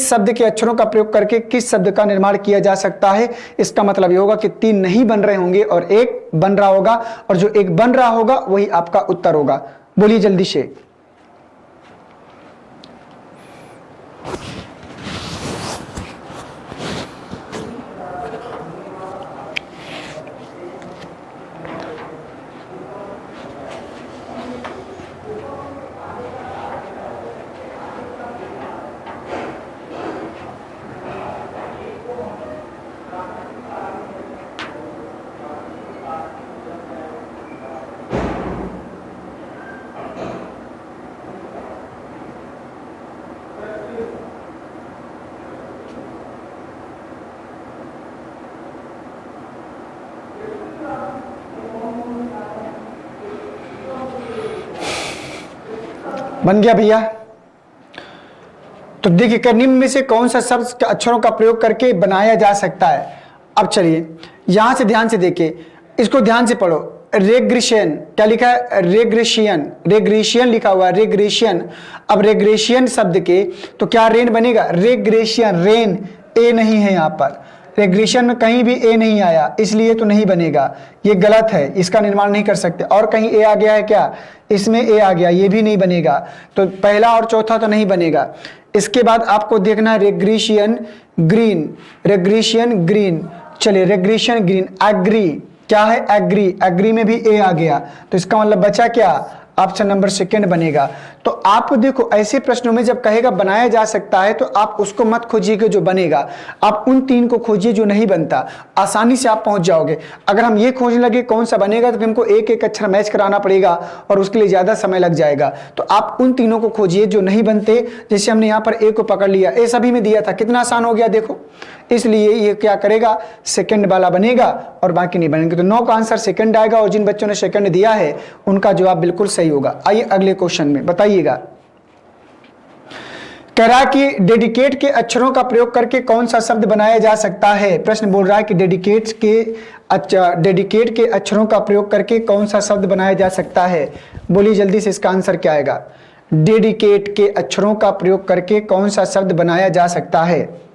शब्द के अक्षरों का प्रयोग करके किस शब्द का निर्माण किया जा सकता है? इसका मतलब यह होगा कि 3 नहीं बन रहे होंगे और एक बन रहा होगा, और जो एक बन रहा होगा वही आपका उत्तर होगा। बोलिए जल्दी से। बन गया भैया? तो देखिए, निम्न में से कौन सा शब्द के अक्षरों का प्रयोग करके बनाया जा सकता है? अब चलिए यहां से ध्यान से देखिए, इसको ध्यान से पढ़ो। रेग्रेशन, क्या लिखा है? रेग्रेशियन, रेग्रेशियन लिखा हुआ है, रेग्रेशियन। अब रेग्रेशियन शब्द के तो क्या रेन बनेगा? रेग्रेशियन, रेन, ए नहीं है यहां पर। रेग्रेशन में कहीं भी ए नहीं आया, इसलिए तो नहीं बनेगा, ये गलत है, इसका निर्माण नहीं कर सकते। और कहीं ए आ गया है क्या? इसमें ए आ गया, ये भी नहीं बनेगा। तो पहला और चौथा तो नहीं बनेगा। इसके बाद आपको देखना है रेग्रेशियन ग्रीन, रेग्रेशियन ग्रीन। चलिए, रेग्रेशियन ग्रीन। एग्री, क्या है? एग्री, एग्री में भी ए आ गया, तो इसका मतलब बचा क्या? ऑप्शन नंबर 2 बनेगा। तो आप देखो, ऐसे प्रश्नों में जब कहेगा बनाया जा सकता है तो आप उसको मत खोजिएगा जो बनेगा, आप उन 3 को खोजिए जो नहीं बनता, आसानी से आप पहुंच जाओगे। अगर हम ये खोजने लगे कौन सा बनेगा तो हमको एक एक अक्षर मैच कराना पड़ेगा और उसके लिए ज्यादा समय लग जाएगा। तो आप उन तीनों को खोजिए जो नहीं बनते। जैसे हमने यहाँ पर ए को पकड़ लिया, ए सभी में दिया था, कितना आसान हो गया देखो। इसलिए ये क्या करेगा? सेकंड वाला बनेगा और बाकी नहीं बनेंगे। तो 9 का आंसर सेकंड आएगा, और जिन बच्चों ने सेकंड दिया है उनका जवाब बिल्कुल सही होगा। आइए अगले क्वेश्चन में, बताइएगा। कह रहा है कि डेडिकेट के अक्षरों का प्रयोग करके कौन सा शब्द बनाया जा सकता है? प्रश्न बोल रहा है कि डेडिकेट के अक्षरों का प्रयोग करके कौन सा शब्द बनाया जा सकता है? बोलिए जल्दी से, इसका आंसर क्या आएगा? डेडिकेट के अक्षरों का प्रयोग करके कौन सा शब्द बनाया जा सकता है?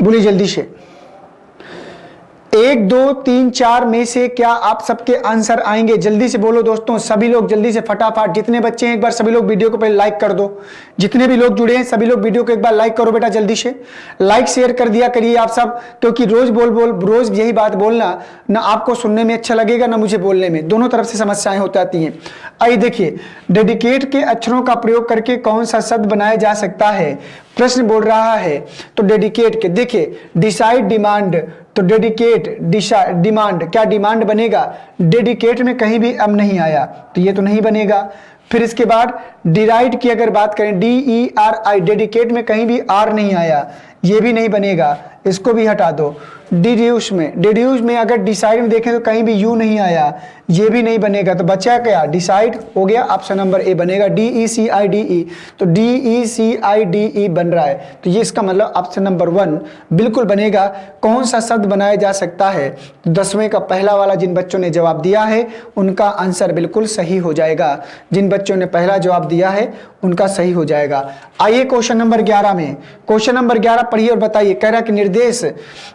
बोलिए जल्दी से। 1 2 3 4 में से क्या आप सबके आंसर आएंगे? जल्दी से बोलो दोस्तों, सभी लोग जल्दी से फटाफट। जितने बच्चे हैं एक बार सभी लोग वीडियो को पहले लाइक कर दो। जितने भी लोग जुड़े हैं सभी लोग वीडियो को एक बार लाइक करो बेटा, जल्दी से लाइक शेयर कर दिया करिए आप सब, क्योंकि रोज यही बात बोलना ना आपको सुनने में अच्छा लगेगा ना मुझे बोलने में, दोनों तरफ से समस्याएं हो जाती हैं। आइए देखिए, डेडिकेट के अक्षरों का प्रयोग करके कौन सा शब्द बनाया जा सकता है? प्रश्न बोल रहा है। तो डेडिकेट के देखिए, डिसाइड डिमांड, तो डेडिकेट डिमांड, क्या डिमांड बनेगा? डेडिकेट में कहीं भी अब नहीं आया तो ये तो नहीं बनेगा। फिर इसके बाद डिराइड की अगर बात करें, DERI, डेडिकेट में कहीं भी आर नहीं आया, ये भी नहीं बनेगा, इसको भी हटा दो। डिड्यूस में अगर डिसाइड में देखें तो कहीं भी यू नहीं आया, ये भी नहीं बनेगा, तो बचा क्या? डिसाइड हो गया, ऑप्शन नंबर ए बनेगा, DECIDE, तो DECIDE बन रहा है, तो ये इसका मतलब ऑप्शन नंबर 1 बिल्कुल बनेगा। कौन सा शब्द बनाया जा सकता है? तो 10वें का पहला वाला जिन बच्चों ने जवाब दिया है उनका आंसर बिल्कुल सही हो जाएगा। जिन बच्चों ने पहला जवाब दिया है उनका सही हो जाएगा। आइए क्वेश्चन नंबर 11 में, क्वेश्चन नंबर 11 पढ़िए और बताइए। कह रहा है कि निर्देश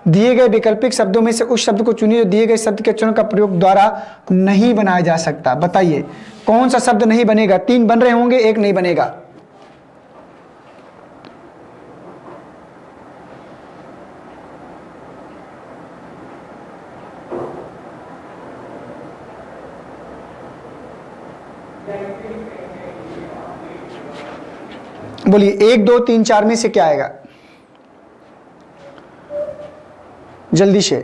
दिए गए वैकल्पिक शब्दों में से उस शब्द को चुनिए जो दिए गए शब्द के अक्षरों का प्रयोग द्वारा नहीं बनाया जा सकता। बताइए कौन सा शब्द नहीं बनेगा? 3 बन रहे होंगे, 1 नहीं बनेगा। बोलिए 1 2 3 4 में से क्या आएगा? जल्दी से।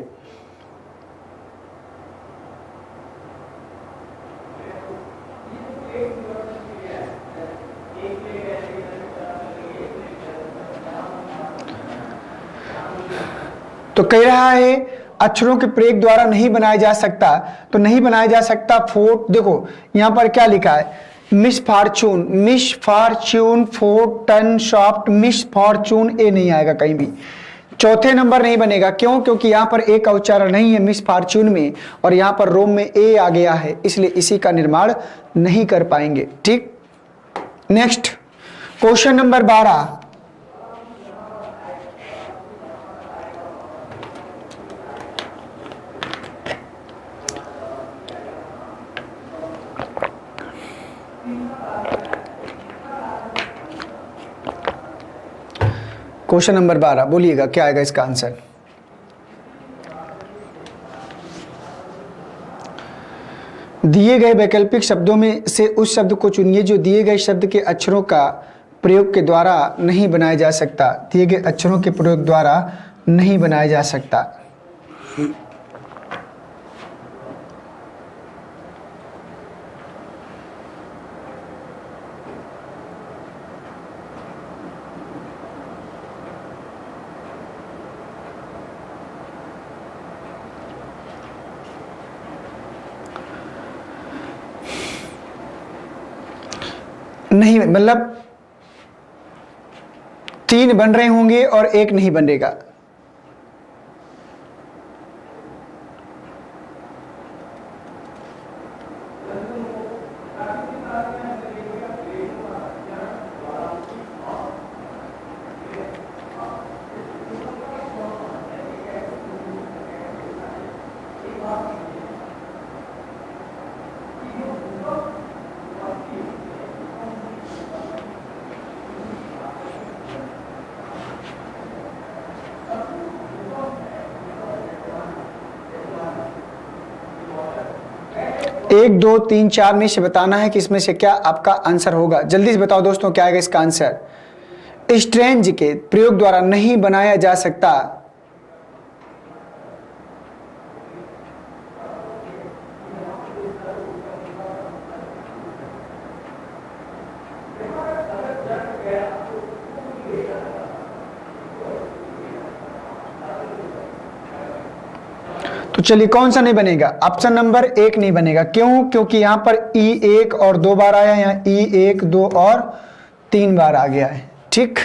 तो कह रहा है अक्षरों के प्रयोग द्वारा नहीं बनाया जा सकता, तो नहीं बनाया जा सकता फोर्ट। देखो यहां पर क्या लिखा है? Miss Fortune, fortune, soft, Miss Fortune, A नहीं आएगा कहीं भी। चौथे नंबर नहीं बनेगा, क्यों? क्योंकि यहां पर ए का उच्चारण नहीं है मिस फॉर्चून में, और यहां पर रोम में ए आ गया है, इसलिए इसी का निर्माण नहीं कर पाएंगे। ठीक, next question number 12। Question number 12 बोलिएगा क्या आएगा इसका आंसर? दिए गए वैकल्पिक शब्दों में से उस शब्द को चुनिए जो दिए गए शब्द के अक्षरों का प्रयोग के द्वारा नहीं बनाया जा सकता। दिए गए अक्षरों के प्रयोग द्वारा नहीं बनाया जा सकता। नहीं, मतलब 3 बन रहे होंगे और 1 नहीं बनेगा। एक दो तीन चार में से बताना है कि इसमें से क्या आपका आंसर होगा। जल्दी से बताओ दोस्तों क्या आएगा इसका आंसर। स्ट्रेंज के प्रयोग द्वारा नहीं बनाया जा सकता। तो चलिए कौन सा नहीं बनेगा? ऑप्शन नंबर 1 नहीं बनेगा। क्यों? क्योंकि यहां पर E1 और 2 बार आया, यहाँ E1 2 और 3 बार आ गया है। ठीक,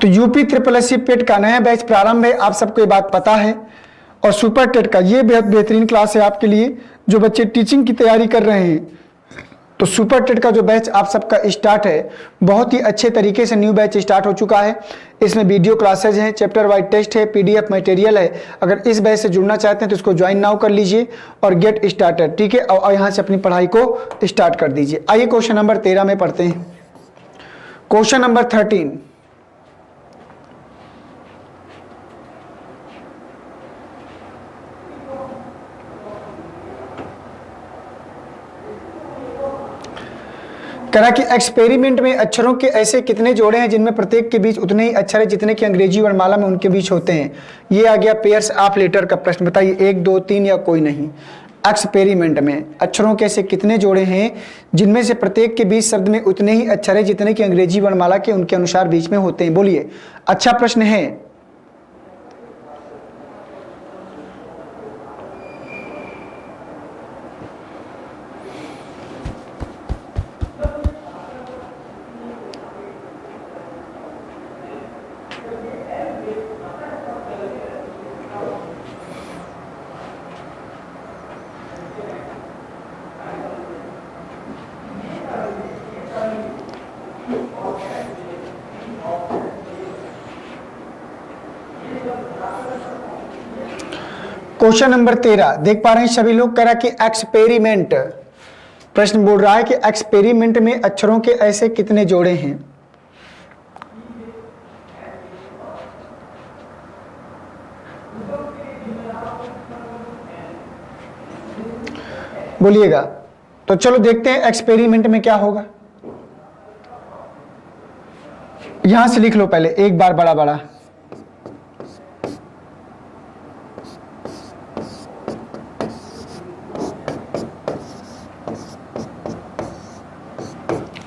तो यूपी ट्रिपल एस सी पेट का नया बैच प्रारंभ है, आप सबको ये बात पता है। और सुपर टेट का ये बेहद बेहतरीन क्लास है आपके लिए जो बच्चे टीचिंग की तैयारी कर रहे हैं। तो सुपर टेट का जो बैच आप सबका स्टार्ट है, बहुत ही अच्छे तरीके से न्यू बैच स्टार्ट हो चुका है। इसमें वीडियो क्लासेज हैं, चैप्टर वाइज टेस्ट है, पीडीएफ मटेरियल है। अगर इस बैच से जुड़ना चाहते हैं तो इसको ज्वाइन नाउ कर लीजिए और गेट स्टार्टेड, ठीक है। और यहाँ से अपनी पढ़ाई को स्टार्ट कर दीजिए। आइए क्वेश्चन नंबर 13 में पढ़ते हैं। क्वेश्चन नंबर 13, करा कि एक्सपेरिमेंट में अक्षरों के ऐसे कितने जोड़े हैं जिनमें प्रत्येक के बीच उतने ही अक्षर है जितने कि अंग्रेजी वर्णमाला में उनके बीच होते हैं। ये आ गया पेयर्स ऑफ लेटर का प्रश्न। बताइए 1, 2, 3 या कोई नहीं। एक्सपेरिमेंट में अक्षरों के ऐसे कितने जोड़े हैं जिनमें से प्रत्येक के बीच शब्द में उतने ही अक्षर है जितने कि अंग्रेजी वर्णमाला के उनके अनुसार बीच में होते हैं। बोलिए, अच्छा प्रश्न है। क्वेश्चन नंबर 13 देख पा रहे हैं सभी लोग। करा कि एक्सपेरिमेंट, प्रश्न बोल रहा है कि एक्सपेरिमेंट में अक्षरों के ऐसे कितने जोड़े हैं। बोलिएगा। तो चलो देखते हैं एक्सपेरिमेंट में क्या होगा। यहां से लिख लो पहले एक बार बड़ा बड़ा।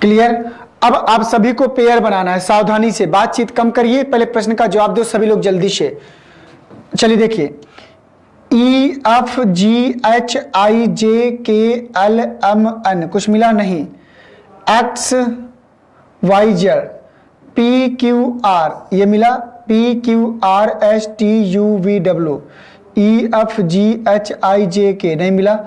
क्लियर। अब आप सभी को पेयर बनाना है, सावधानी से बातचीत कम करिए, पहले प्रश्न का जवाब दो सभी लोग जल्दी से। चलिए देखिए, EFGHIJKLMN कुछ मिला नहीं। XYZ PQR ये मिला, PQRSTUVW। EFGHIJK नहीं मिला,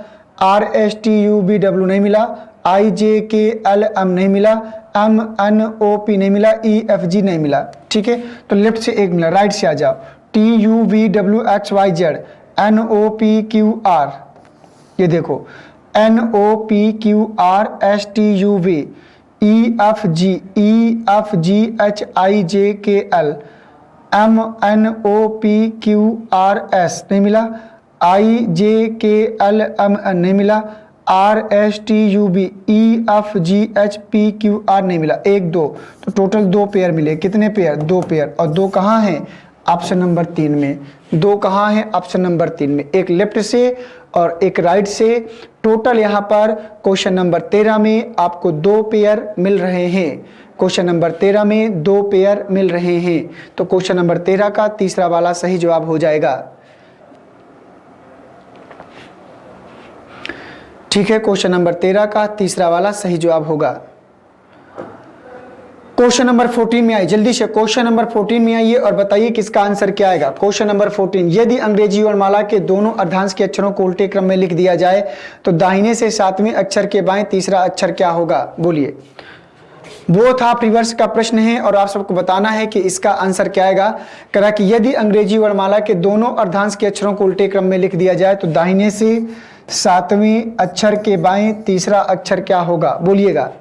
RSTUVW नहीं मिला, IJKLM नहीं मिला, MNOP नहीं मिला, EFG नहीं मिला। ठीक है, तो लेफ्ट से एक मिला, राइट से आ जाओ। TUVWXYZ NOPQR ये देखो, NOPQRSTUV EFGHIJKL MNOPQRS नहीं मिला, IJKLMN नहीं मिला, RSTUV EFGHPQR नहीं मिला। 1 2, तो टोटल 2 पेयर मिले। कितने पेयर? 2 पेयर। और 2 कहाँ हैं? ऑप्शन नंबर 3 में। 2 कहाँ हैं? ऑप्शन नंबर 3 में, एक लेफ्ट से और एक राइट से। टोटल यहाँ पर क्वेश्चन नंबर 13 में आपको 2 पेयर मिल रहे हैं। क्वेश्चन नंबर 13 में 2 पेयर मिल रहे हैं। तो क्वेश्चन नंबर 13 का तीसरा वाला सही जवाब हो जाएगा। ठीक है, क्वेश्चन नंबर 13 का तीसरा वाला सही जवाब होगा। क्वेश्चन नंबर 14 में आइए, जल्दी से क्वेश्चन नंबर 14 में आइए और बताइए किसका आंसर क्या आएगा। क्वेश्चन नंबर 14, यदि अंग्रेजी वर्णमाला के दोनों अर्धांश के अक्षरों को उल्टे क्रम में लिख दिया जाए तो दाहिने से 7वें अक्षर के बाएं तीसरा अक्षर क्या होगा? बोलिए। बोथ ऑफ रिवर्स का प्रश्न है और आप सबको बताना है कि इसका आंसर क्या आएगा। करा कि यदि अंग्रेजी वर्णमाला के दोनों अर्धांश के अक्षरों को उल्टे क्रम में लिख दिया जाए तो दाहिने से 7वें अक्षर के बाएं तीसरा अक्षर क्या होगा? बोलिएगा।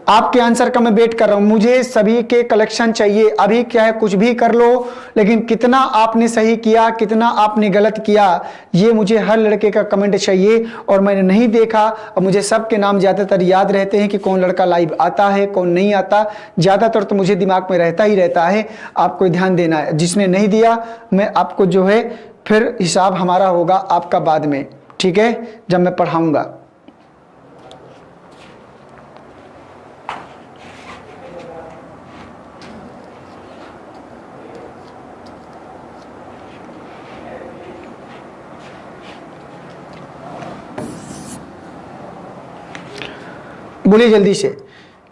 आपके आंसर का मैं वेट कर रहा हूं, मुझे सभी के कलेक्शन चाहिए। अभी क्या है, कुछ भी कर लो, लेकिन कितना आपने सही किया, कितना आपने गलत किया, ये मुझे हर लड़के का कमेंट चाहिए। और मैंने नहीं देखा, और मुझे सबके नाम ज़्यादातर याद रहते हैं कि कौन लड़का लाइव आता है, कौन नहीं आता। ज़्यादातर तो मुझे दिमाग में रहता ही रहता है। आपको ध्यान देना है, जिसने नहीं दिया मैं आपको जो है फिर हिसाब हमारा होगा आपका बाद में, ठीक है, जब मैं पढ़ाऊँगा। बोलिए जल्दी से।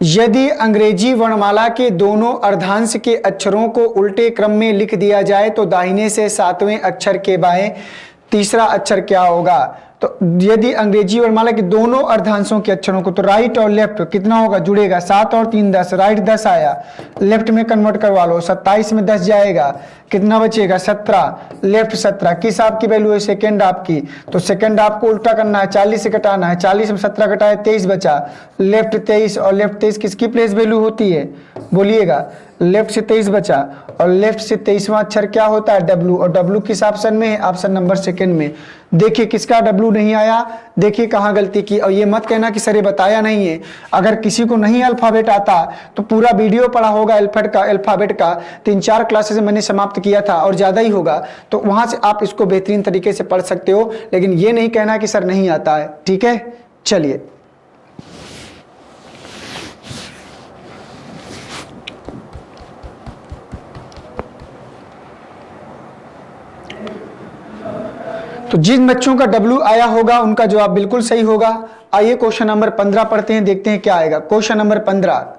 यदि अंग्रेजी वर्णमाला के दोनों अर्धांश के अक्षरों को उल्टे क्रम में लिख दिया जाए तो दाहिने से 7वें अक्षर के बाएं तीसरा अक्षर क्या होगा? तो यदि अंग्रेजी वर्णमाला के दोनों अर्धांशों के अक्षरों को, तो राइट और लेफ्ट कितना होगा, जुड़ेगा। 7 और 3 10, राइट 10 आया, लेफ्ट में कन्वर्ट करवा लो, 27 में 10 जाएगा, कितना बचेगा 17, लेफ्ट 17। किस आपकी वैल्यू है? सेकेंड आपकी। तो सेकेंड आपको उल्टा करना है, 40 से घटाना है, 40 में 17 घटाए 23 बचा, लेफ्ट 23, और लेफ्ट 23 किसकी प्लेस वैल्यू होती है बोलिएगा? लेफ्ट से 23 बचा, और लेफ्ट से 23वां अक्षर क्या होता है? डब्लू। और डब्लू किस ऑप्शन में है? ऑप्शन नंबर सेकंड में। देखिए किसका डब्लू नहीं आया, देखिए कहाँ गलती की। और ये मत कहना कि सर ये बताया नहीं है। अगर किसी को नहीं अल्फाबेट आता तो पूरा वीडियो पढ़ा होगा अल्फाबेट का 3-4 क्लासेस मैंने समाप्त किया था और ज़्यादा ही होगा, तो वहाँ से आप इसको बेहतरीन तरीके से पढ़ सकते हो। लेकिन ये नहीं कहना कि सर नहीं आता है, ठीक है। चलिए तो जिन बच्चों का डब्लू आया होगा उनका जवाब बिल्कुल सही होगा। आइए क्वेश्चन नंबर 15 पढ़ते हैं, देखते हैं क्या आएगा। क्वेश्चन नंबर 15,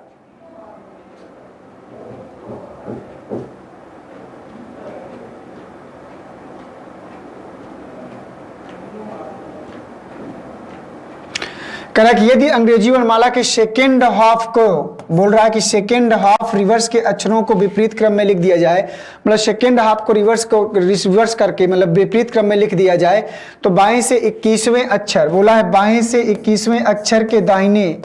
कह रहा है कि यदि अंग्रेजी वर्णमाला के सेकेंड हाफ को, बोल रहा है कि सेकेंड हाफ रिवर्स के अक्षरों को विपरीत क्रम में लिख दिया जाए, मतलब सेकेंड हाफ को रिवर्स करके मतलब विपरीत क्रम में लिख दिया जाए, तो बाएं से 21वें अक्षर, बोला है बाएं से 21वें अक्षर के दाहिने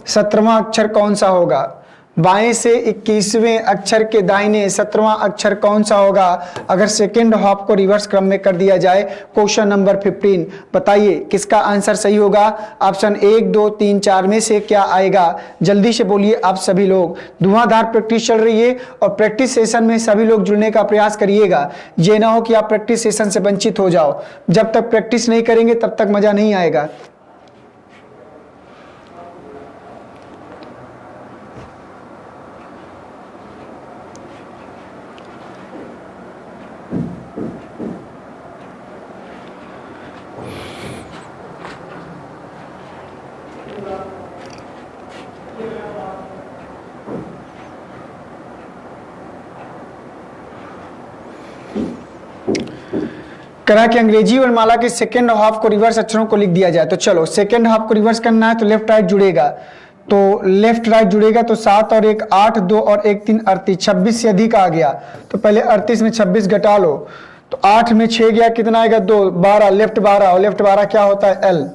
17वां अक्षर कौन सा होगा? बाएं से 21वें अक्षर के दाहिने 17वां अक्षर कौन सा होगा अगर सेकेंड हाफ को रिवर्स क्रम में कर दिया जाए? क्वेश्चन नंबर 15, बताइए किसका आंसर सही होगा? ऑप्शन 1 2 3 4 में से क्या आएगा? जल्दी से बोलिए आप सभी लोग। धुआंधार प्रैक्टिस चल रही है और प्रैक्टिस सेशन में सभी लोग जुड़ने का प्रयास करिएगा। ये ना हो कि आप प्रैक्टिस सेशन से वंचित हो जाओ। जब तक प्रैक्टिस नहीं करेंगे तब तक मजा नहीं आएगा। करा कि अंग्रेजी वर्णमाला के सेकेंड हाफ को रिवर्स अक्षरों को लिख दिया जाए। तो चलो सेकेंड हाफ को रिवर्स करना है तो लेफ्ट राइट जुड़ेगा, तो लेफ्ट राइट जुड़ेगा तो 7 और 1 8, 2 और 1 3 38, 26 से अधिक आ गया तो पहले 38 में 26 घटा लो, तो 8 में 6 गया कितना आएगा 2, 12, लेफ्ट 12, और लेफ्ट 12 क्या होता है? एल।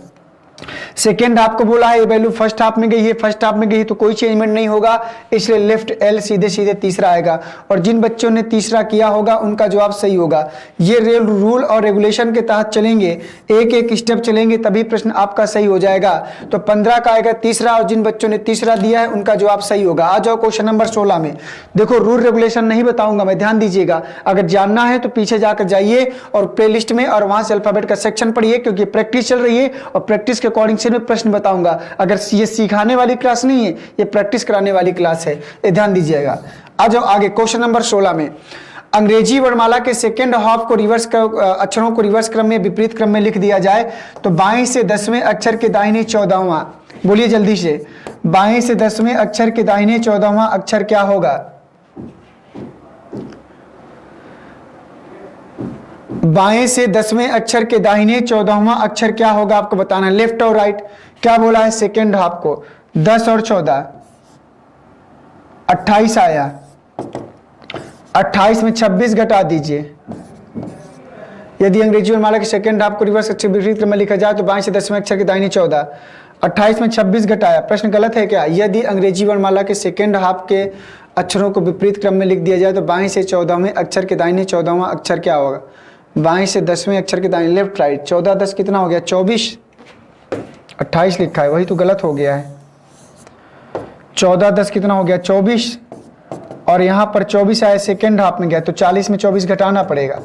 सेकेंड हाफ को बोला है ये वैल्यू फर्स्ट हाफ में गई है, फर्स्ट हाफ में गई तो कोई चेंजमेंट नहीं होगा, इसलिए लेफ्ट एल सीधे सीधे तीसरा आएगा। और जिन बच्चों ने तीसरा किया होगा उनका जवाब सही होगा। ये रूल और रेगुलेशन के तहत चलेंगे, एक एक स्टेप चलेंगे तभी प्रश्न आपका सही हो जाएगा। तो 15 का आएगा तीसरा, और जिन बच्चों ने तीसरा दिया है उनका जवाब सही होगा। आ जाओ क्वेश्चन नंबर 16 में। देखो रूल रेगुलेशन नहीं बताऊंगा मैं, ध्यान दीजिएगा। अगर जानना है तो पीछे जाकर जाइए और प्ले लिस्ट में और वहां से अल्फाबेट का सेक्शन पढ़िए, क्योंकि प्रैक्टिस चल रही है और प्रैक्टिस के अकॉर्डिंग से मैं प्रश्न बताऊंगा। अगर ये सिखाने वाली क्लास नहीं है, ये प्रैक्टिस कराने वाली क्लास है, ये ध्यान दीजिएगा। आ जाओ आगे क्वेश्चन नंबर 16 में। अंग्रेजी वर्णमाला के सेकेंड हाफ को रिवर्स अक्षरों को रिवर्स क्रम में विपरीत क्रम में लिख दिया जाए तो बाएं से 10वें अक्षर के दाहिने 14वां, बोलिए जल्दी से, बाएं से 10वें अक्षर के दाहिने 14वां अक्षर क्या होगा? बाएं से 10वें अक्षर के दाहिने 14वां अक्षर क्या होगा आपको बताना है। लेफ्ट और राइट क्या बोला है सेकेंड हाफ को? 10 और 14 28 आया, 28 में 26 घटा दीजिए। यदि अंग्रेजी वर्णमाला के सेकेंड हाफ को रिवर्स अक्षर विपरीत क्रम में लिखा जाए तो बाएं से 10वें अक्षर के दाहिने 14, 28 में 26 घटाया। प्रश्न गलत है क्या? यदि अंग्रेजी वर्णमाला के सेकेंड हाफ के अक्षरों को विपरीत क्रम में लिख दिया जाए तो बाएं से 14वें अक्षर के दाहिने 14वां अक्षर क्या होगा? बाएं से 10वें अक्षर के दाहिने, लेफ्ट राइट, 14 10 कितना हो गया? 24, 28 लिखा है वही तो गलत हो गया है। 14 10 कितना हो गया? 24, और यहाँ पर 24 आया सेकेंड हाफ में गया तो 40 में 24 घटाना पड़ेगा,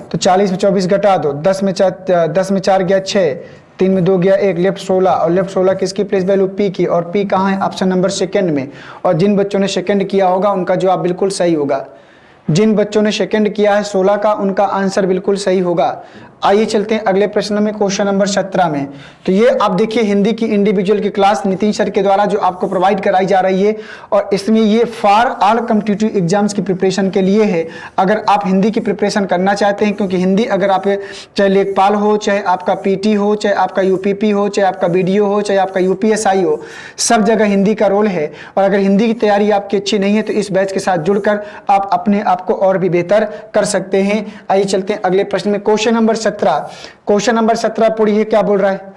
तो 40 में 24 घटा दो, 10 में 4 गया 6, 3 में 2 गया 1, लेफ्ट 16, और लेफ्ट 16 किसकी प्लेस वैल्यू? पी की, और पी कहाँ है? ऑप्शन नंबर सेकंड में। और जिन बच्चों ने सेकंड किया होगा उनका जवाब बिल्कुल सही होगा। जिन बच्चों ने सेकंड किया है 16 का, उनका आंसर बिल्कुल सही होगा। आइए चलते हैं अगले प्रश्न में, क्वेश्चन नंबर 17 में। तो ये आप देखिए हिंदी की इंडिविजुअल की क्लास नितिन सर के द्वारा जो आपको प्रोवाइड कराई जा रही है, और इसमें ये फॉर ऑल कॉम्पिटिटिव एग्जाम्स की प्रिपरेशन के लिए है। अगर आप हिंदी की प्रिपरेशन करना चाहते हैं, क्योंकि हिंदी अगर आप चाहे लेखपाल हो, चाहे आपका पीटी हो, चाहे आपका यूपीपी हो, चाहे आपका बीडीओ हो, चाहे आपका यूपीएसआई हो, सब जगह हिंदी का रोल है। और अगर हिंदी की तैयारी आपकी अच्छी नहीं है तो इस बैच के साथ जुड़कर आप अपने आप को और भी बेहतर कर सकते हैं। आइए चलते हैं अगले प्रश्न में, क्वेश्चन नंबर 17। क्वेश्चन नंबर 17 पढ़िए क्या बोल रहा है।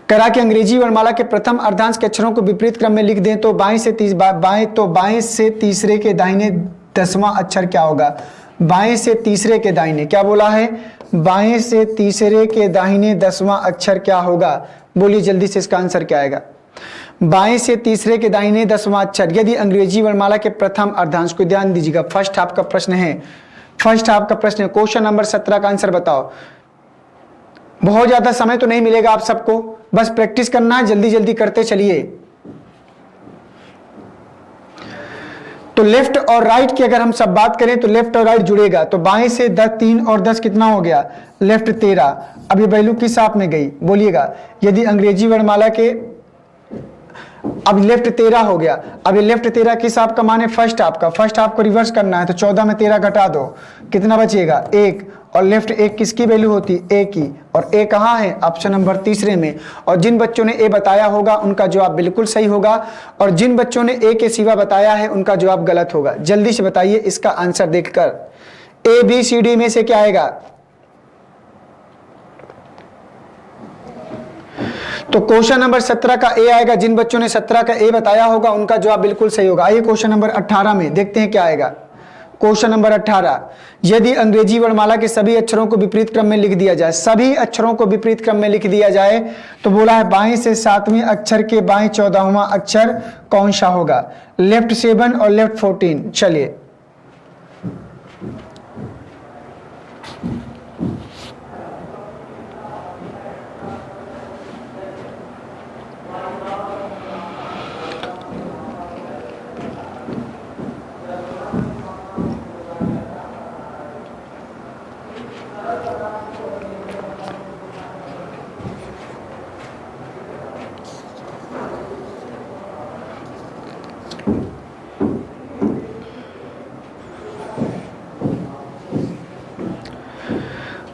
करा कि अंग्रेजी वर्णमाला के प्रथम अर्धांश के अक्षरों को विपरीत क्रम में लिख दें तो बाएं से तीसरे के दाहिने 10वां अक्षर क्या होगा। बाएं से तीसरे के दाहिने क्या बोला है, बाएं से तीसरे के दाहिने 10वां अक्षर क्या होगा। बोलिए जल्दी से इसका आंसर क्या आएगा। बाएं से तीसरे के दाहिने 10वां अक्षर यदि अंग्रेजी वर्णमाला के प्रथम अर्धांश को, ध्यान दीजिएगा, फर्स्ट हाफ का प्रश्न है, फर्स्ट हाफ का प्रश्न है। क्वेश्चन नंबर 17 का आंसर बताओ। बहुत ज्यादा समय तो नहीं मिलेगा आप सबको, बस प्रैक्टिस करना है, जल्दी जल्दी करते चलिए। तो लेफ्ट और राइट की अगर हम सब बात करें तो लेफ्ट और राइट जुड़ेगा, तो बाएं से 3 और 10 कितना हो गया, लेफ्ट 13। अब ये वैल्यू किस आप में गई बोलिएगा। यदि अंग्रेजी वर्णमाला के, अब लेफ्ट 13 हो गया, अब ये लेफ्ट 13 किस हाफ का माने, फर्स्ट हाफ का। फर्स्ट हाफ को रिवर्स करना है तो 14 में 13 घटा दो, कितना बचेगा 1। और लेफ्ट 1 किसकी वैल्यू होती, ए की, और ए कहाँ है, ऑप्शन नंबर तीसरे में। और जिन बच्चों ने ए बताया होगा उनका जवाब बिल्कुल सही होगा, और जिन बच्चों ने ए के सिवा बताया है उनका जवाब गलत होगा। जल्दी से बताइए इसका आंसर देखकर, ए बी सी डी में से क्या आएगा। तो क्वेश्चन नंबर 17 का ए आएगा। जिन बच्चों ने 17 का ए बताया होगा उनका जवाब बिल्कुल सही होगा। आइए क्वेश्चन नंबर 18 में देखते हैं क्या आएगा। क्वेश्चन नंबर 18, यदि अंग्रेजी वर्णमाला के सभी अक्षरों को विपरीत क्रम में लिख दिया जाए, सभी अक्षरों को विपरीत क्रम में लिख दिया जाए तो बोला है बाएं से 7वें अक्षर के बाएं 14वां अक्षर कौन सा होगा। लेफ्ट 7 और लेफ्ट 14। चलिए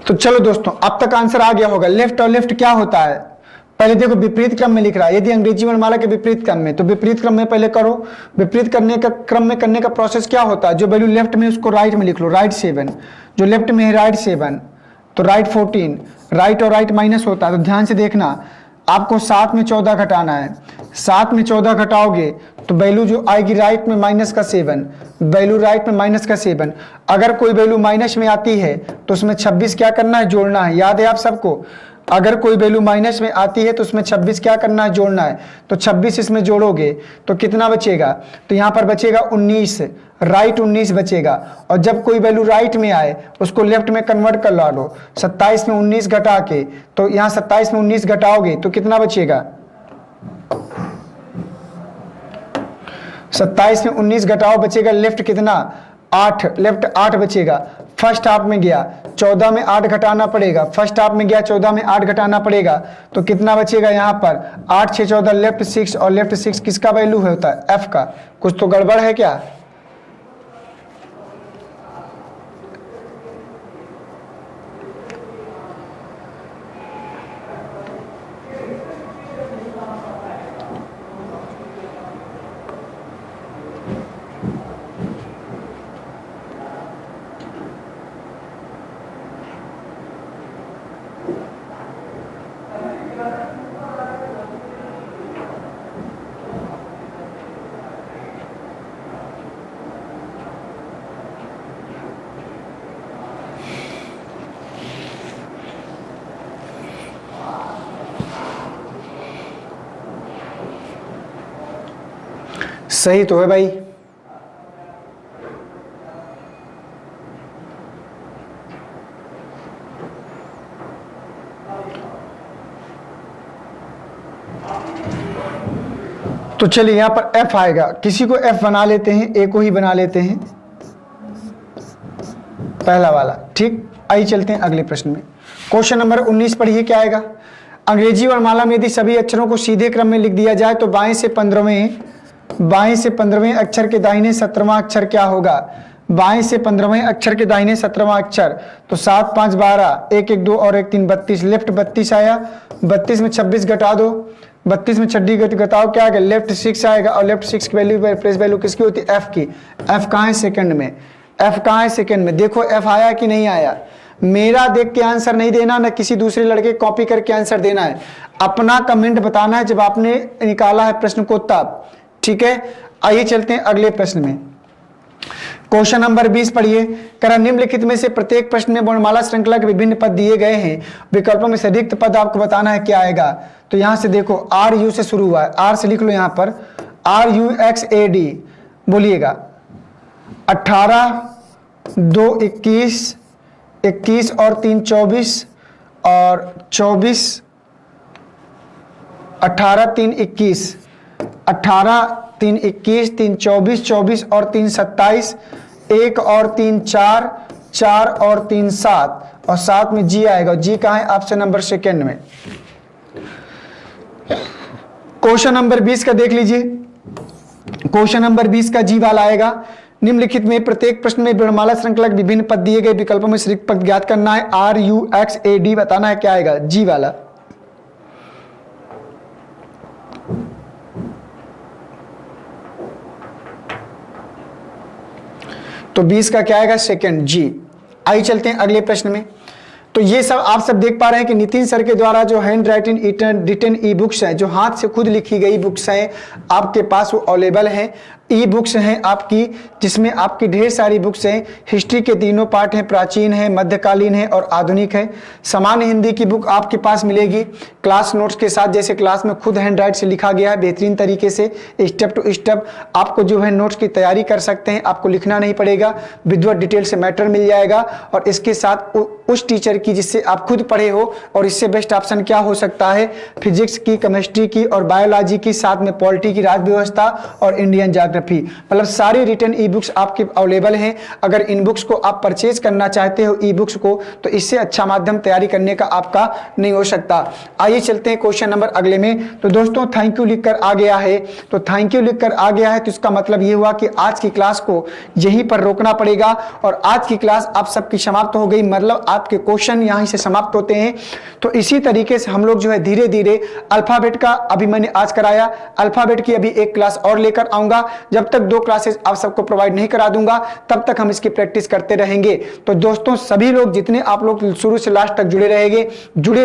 तो चलो दोस्तों, अब तक आंसर आ गया होगा। लेफ्ट और लेफ्ट क्या होता है, पहले देखो विपरीत क्रम में लिख रहा है। यदि अंग्रेजी वर्णमाला के विपरीत क्रम में, तो विपरीत क्रम में पहले करो। विपरीत करने का क्रम में करने का प्रोसेस क्या होता है, जो वैल्यू लेफ्ट में उसको राइट में लिख लो, राइट 7, जो लेफ्ट में है राइट 7 तो राइट 14। राइट और राइट माइनस होता है, तो ध्यान से देखना, आपको 7 में 14 घटाना है। 7 में 14 घटाओगे तो वैल्यू जो आएगी राइट में माइनस का 7, वैल्यू राइट में माइनस का 7। अगर कोई वैल्यू माइनस में आती है तो उसमें 26 क्या करना है, जोड़ना है। याद है आप सबको, अगर कोई वैल्यू माइनस में आती है तो उसमें 26 क्या करना है, जोड़ना है। तो 26 इसमें जोड़ोगे तो कितना बचेगा, तो यहाँ पर बचेगा 19, राइट 19 बचेगा। और जब कोई वैल्यू राइट में आए उसको लेफ्ट में कन्वर्ट कर लो। 27 में 19 घटा के, तो यहाँ 27 में 19 घटाओगे तो कितना बचेगा, 27 में 19 घटाओ बचेगा लेफ्ट कितना, 8, लेफ्ट 8 बचेगा। फर्स्ट हाफ में गया 14 में 8 घटाना पड़ेगा, फर्स्ट हाफ में गया 14 में 8 घटाना पड़ेगा, तो कितना बचेगा यहाँ पर 8 6 14, लेफ्ट 6, और लेफ्ट 6 किसका वैल्यू होता है, एफ का। कुछ तो गड़बड़ है क्या। सही तो है भाई। तो चलिए यहाँ पर F आएगा, किसी को F बना लेते हैं, ए को ही बना लेते हैं। पहला वाला, ठीक। आइए चलते हैं अगले प्रश्न में। क्वेश्चन नंबर 19 पढ़िए क्या आएगा। अंग्रेजी वर्णमाला में यदि सभी अक्षरों को सीधे क्रम में लिख दिया जाए तो बाएं से 15वें अक्षर के दाहिने 17वां अक्षर क्या होगा। बाएं से 15वें अक्षर के दाहिने 17वां अक्षर, तो 7 5 12, 1 1 2 और 1 3 32, लेफ्ट 32 आया। 32 में 26 घटा दो, 32 में 26 घटाओ क्या आएगा, लेफ्ट 6 आएगा। और लेफ्ट 6 की वैल्यू प्लेस वैल्यू किसकी होती है, एफ की। एफ कहाँ है, सेकंड में। एफ कहाँ है, सेकंड में। देखो एफ आया कि नहीं आया। मेरा देख के आंसर नहीं देना, ना किसी दूसरे लड़के कॉपी करके आंसर देना है। अपना कमेंट बताना है जब आपने निकाला है प्रश्न को तब, ठीक है। आइए चलते हैं अगले प्रश्न में। क्वेश्चन नंबर 20 पढ़िए। करा निम्नलिखित में से प्रत्येक प्रश्न में वर्णमाला श्रृंखला के विभिन्न पद दिए गए हैं, विकल्पों में से रिक्त पद आपको बताना है क्या आएगा। तो यहां से देखो आर यू से शुरू हुआ है, आर से लिख लो यहां पर RUXAD, बोलिएगा 18 2 21, 21 और 3 24, और 24 18 3 21, 18 3 21, 3 24, 24 और 3 27, 1 और 3 4, 4 और 3 7, और 7 में जी आएगा। जी कहाँ है, ऑप्शन नंबर सेकंड में। क्वेश्चन नंबर 20 का देख लीजिए। क्वेश्चन नंबर 20 का जी वाला आएगा। निम्नलिखित में प्रत्येक प्रश्न में वर्णमाला श्रृंखला के विभिन्न पद दिए गए, विकल्पों में से रिक्त पद ज्ञात करना है। RUXAD बताना है क्या आएगा, जी वाला। तो 20 का क्या आएगा, सेकंड, जी। आइए चलते हैं अगले प्रश्न में। तो ये सब आप सब देख पा रहे हैं कि नितिन सर के द्वारा जो handwriting written e books हैं, जो हाथ से खुद लिखी गई बुक्स हैं, आपके पास वो अवेलेबल हैं। ई बुक्स हैं आपकी, जिसमें आपकी ढेर सारी बुक्स हैं। हिस्ट्री के तीनों पार्ट हैं, प्राचीन है, मध्यकालीन है और आधुनिक है। सामान्य हिंदी की बुक आपके पास मिलेगी क्लास नोट्स के साथ, जैसे क्लास में खुद हैंड राइट से लिखा गया है बेहतरीन तरीके से, स्टेप टू स्टेप आपको जो है नोट्स की तैयारी कर सकते हैं। आपको लिखना नहीं पड़ेगा, विधिवत डिटेल से मैटर मिल जाएगा। और इसके साथ उस टीचर की जिससे आप खुद पढ़े हो, और इससे बेस्ट ऑप्शन क्या हो सकता है, फिजिक्स की, केमिस्ट्री की और बायोलॉजी की, साथ में पॉलिटी की, राज्य व्यवस्था और इंडियन ज्योग्राफी, मतलब सारी रिटन ई बुक्स आपके अवेलेबल हैं। अगर इन बुक्स को आप परचेज करना चाहते हो ई बुक्स को, तो इससे अच्छा माध्यम तैयारी करने का आपका नहीं हो सकता। आइए चलते हैं क्वेश्चन नंबर अगले में। तो दोस्तों थैंक यू लिखकर आ गया है, तो थैंक यू लिखकर आ गया है, तो इसका मतलब ये हुआ कि आज की क्लास को यहीं पर रोकना पड़ेगा। और आज की क्लास आप सबकी समाप्त हो गई, मतलब आपके क्वेश्चन यहीं से समाप्त होते हैं। तो इसी तरीके से हम लोग जो है धीरे धीरे अल्फाबेट का अभी मैंने आज कराया, अल्फाबेट की अभी एक क्लास और लेकर आऊंगा। जब तक 2 क्लासेस आप सबको प्रोवाइड नहीं करा दूंगा, तब तक हम इसकी प्रैक्टिस करते रहेंगे। तो दोस्तों सभी लोग, जितने आप लोग शुरू से लास्ट तक जुड़े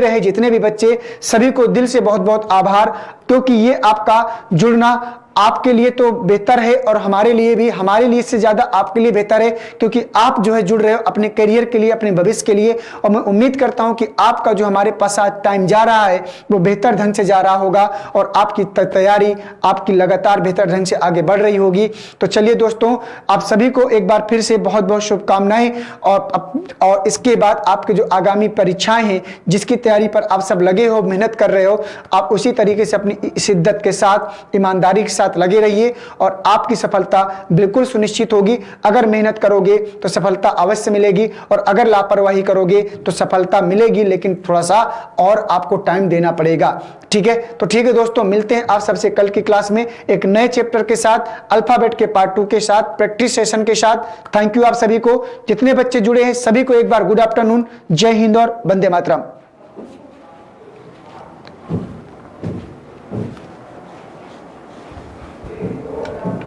रहे जितने भी बच्चे, सभी को दिल से बहुत बहुत आभार, क्योंकि ये आपका जुड़ना आपके लिए तो बेहतर है और हमारे लिए भी, हमारे लिए से ज्यादा आपके लिए बेहतर है, क्योंकि आप जो है जुड़ रहे हो अपने करियर के लिए, अपने भविष्य के लिए। और मैं उम्मीद करता हूं कि आपका जो हमारे पास आज टाइम जा रहा है वो बेहतर ढंग से जा रहा होगा और आपकी तैयारी आपकी लगातार बेहतर ढंग से आगे बढ़ रही होगी। तो चलिए दोस्तों, आप सभी को एक बार फिर से बहुत बहुत शुभकामनाएं। और इसके बाद आपके जो आगामी परीक्षाएं हैं, जिसकी तैयारी पर आप सब लगे हो, मेहनत कर रहे हो, आप उसी तरीके से अपनी शिद्दत के साथ, ईमानदारी के साथ लगे रहिए और आपकी सफलता बिल्कुल सुनिश्चित होगी। अगर मेहनत करोगे तो सफलता अवश्य मिलेगी, और अगर लापरवाही करोगे तो सफलता मिलेगी, लेकिन थोड़ा सा और आपको टाइम देना पड़ेगा। ठीक है, तो ठीक है दोस्तों, मिलते हैं आप सबसे कल की क्लास में एक नए चैप्टर के साथ, अल्फाबेट के पार्ट 2 के साथ, प्रैक्टिस सेशन के साथ। थैंक यू आप सभी को, जितने बच्चे जुड़े हैं सभी को एक बार गुड आफ्टरनून, जय हिंद और वंदे मातरम।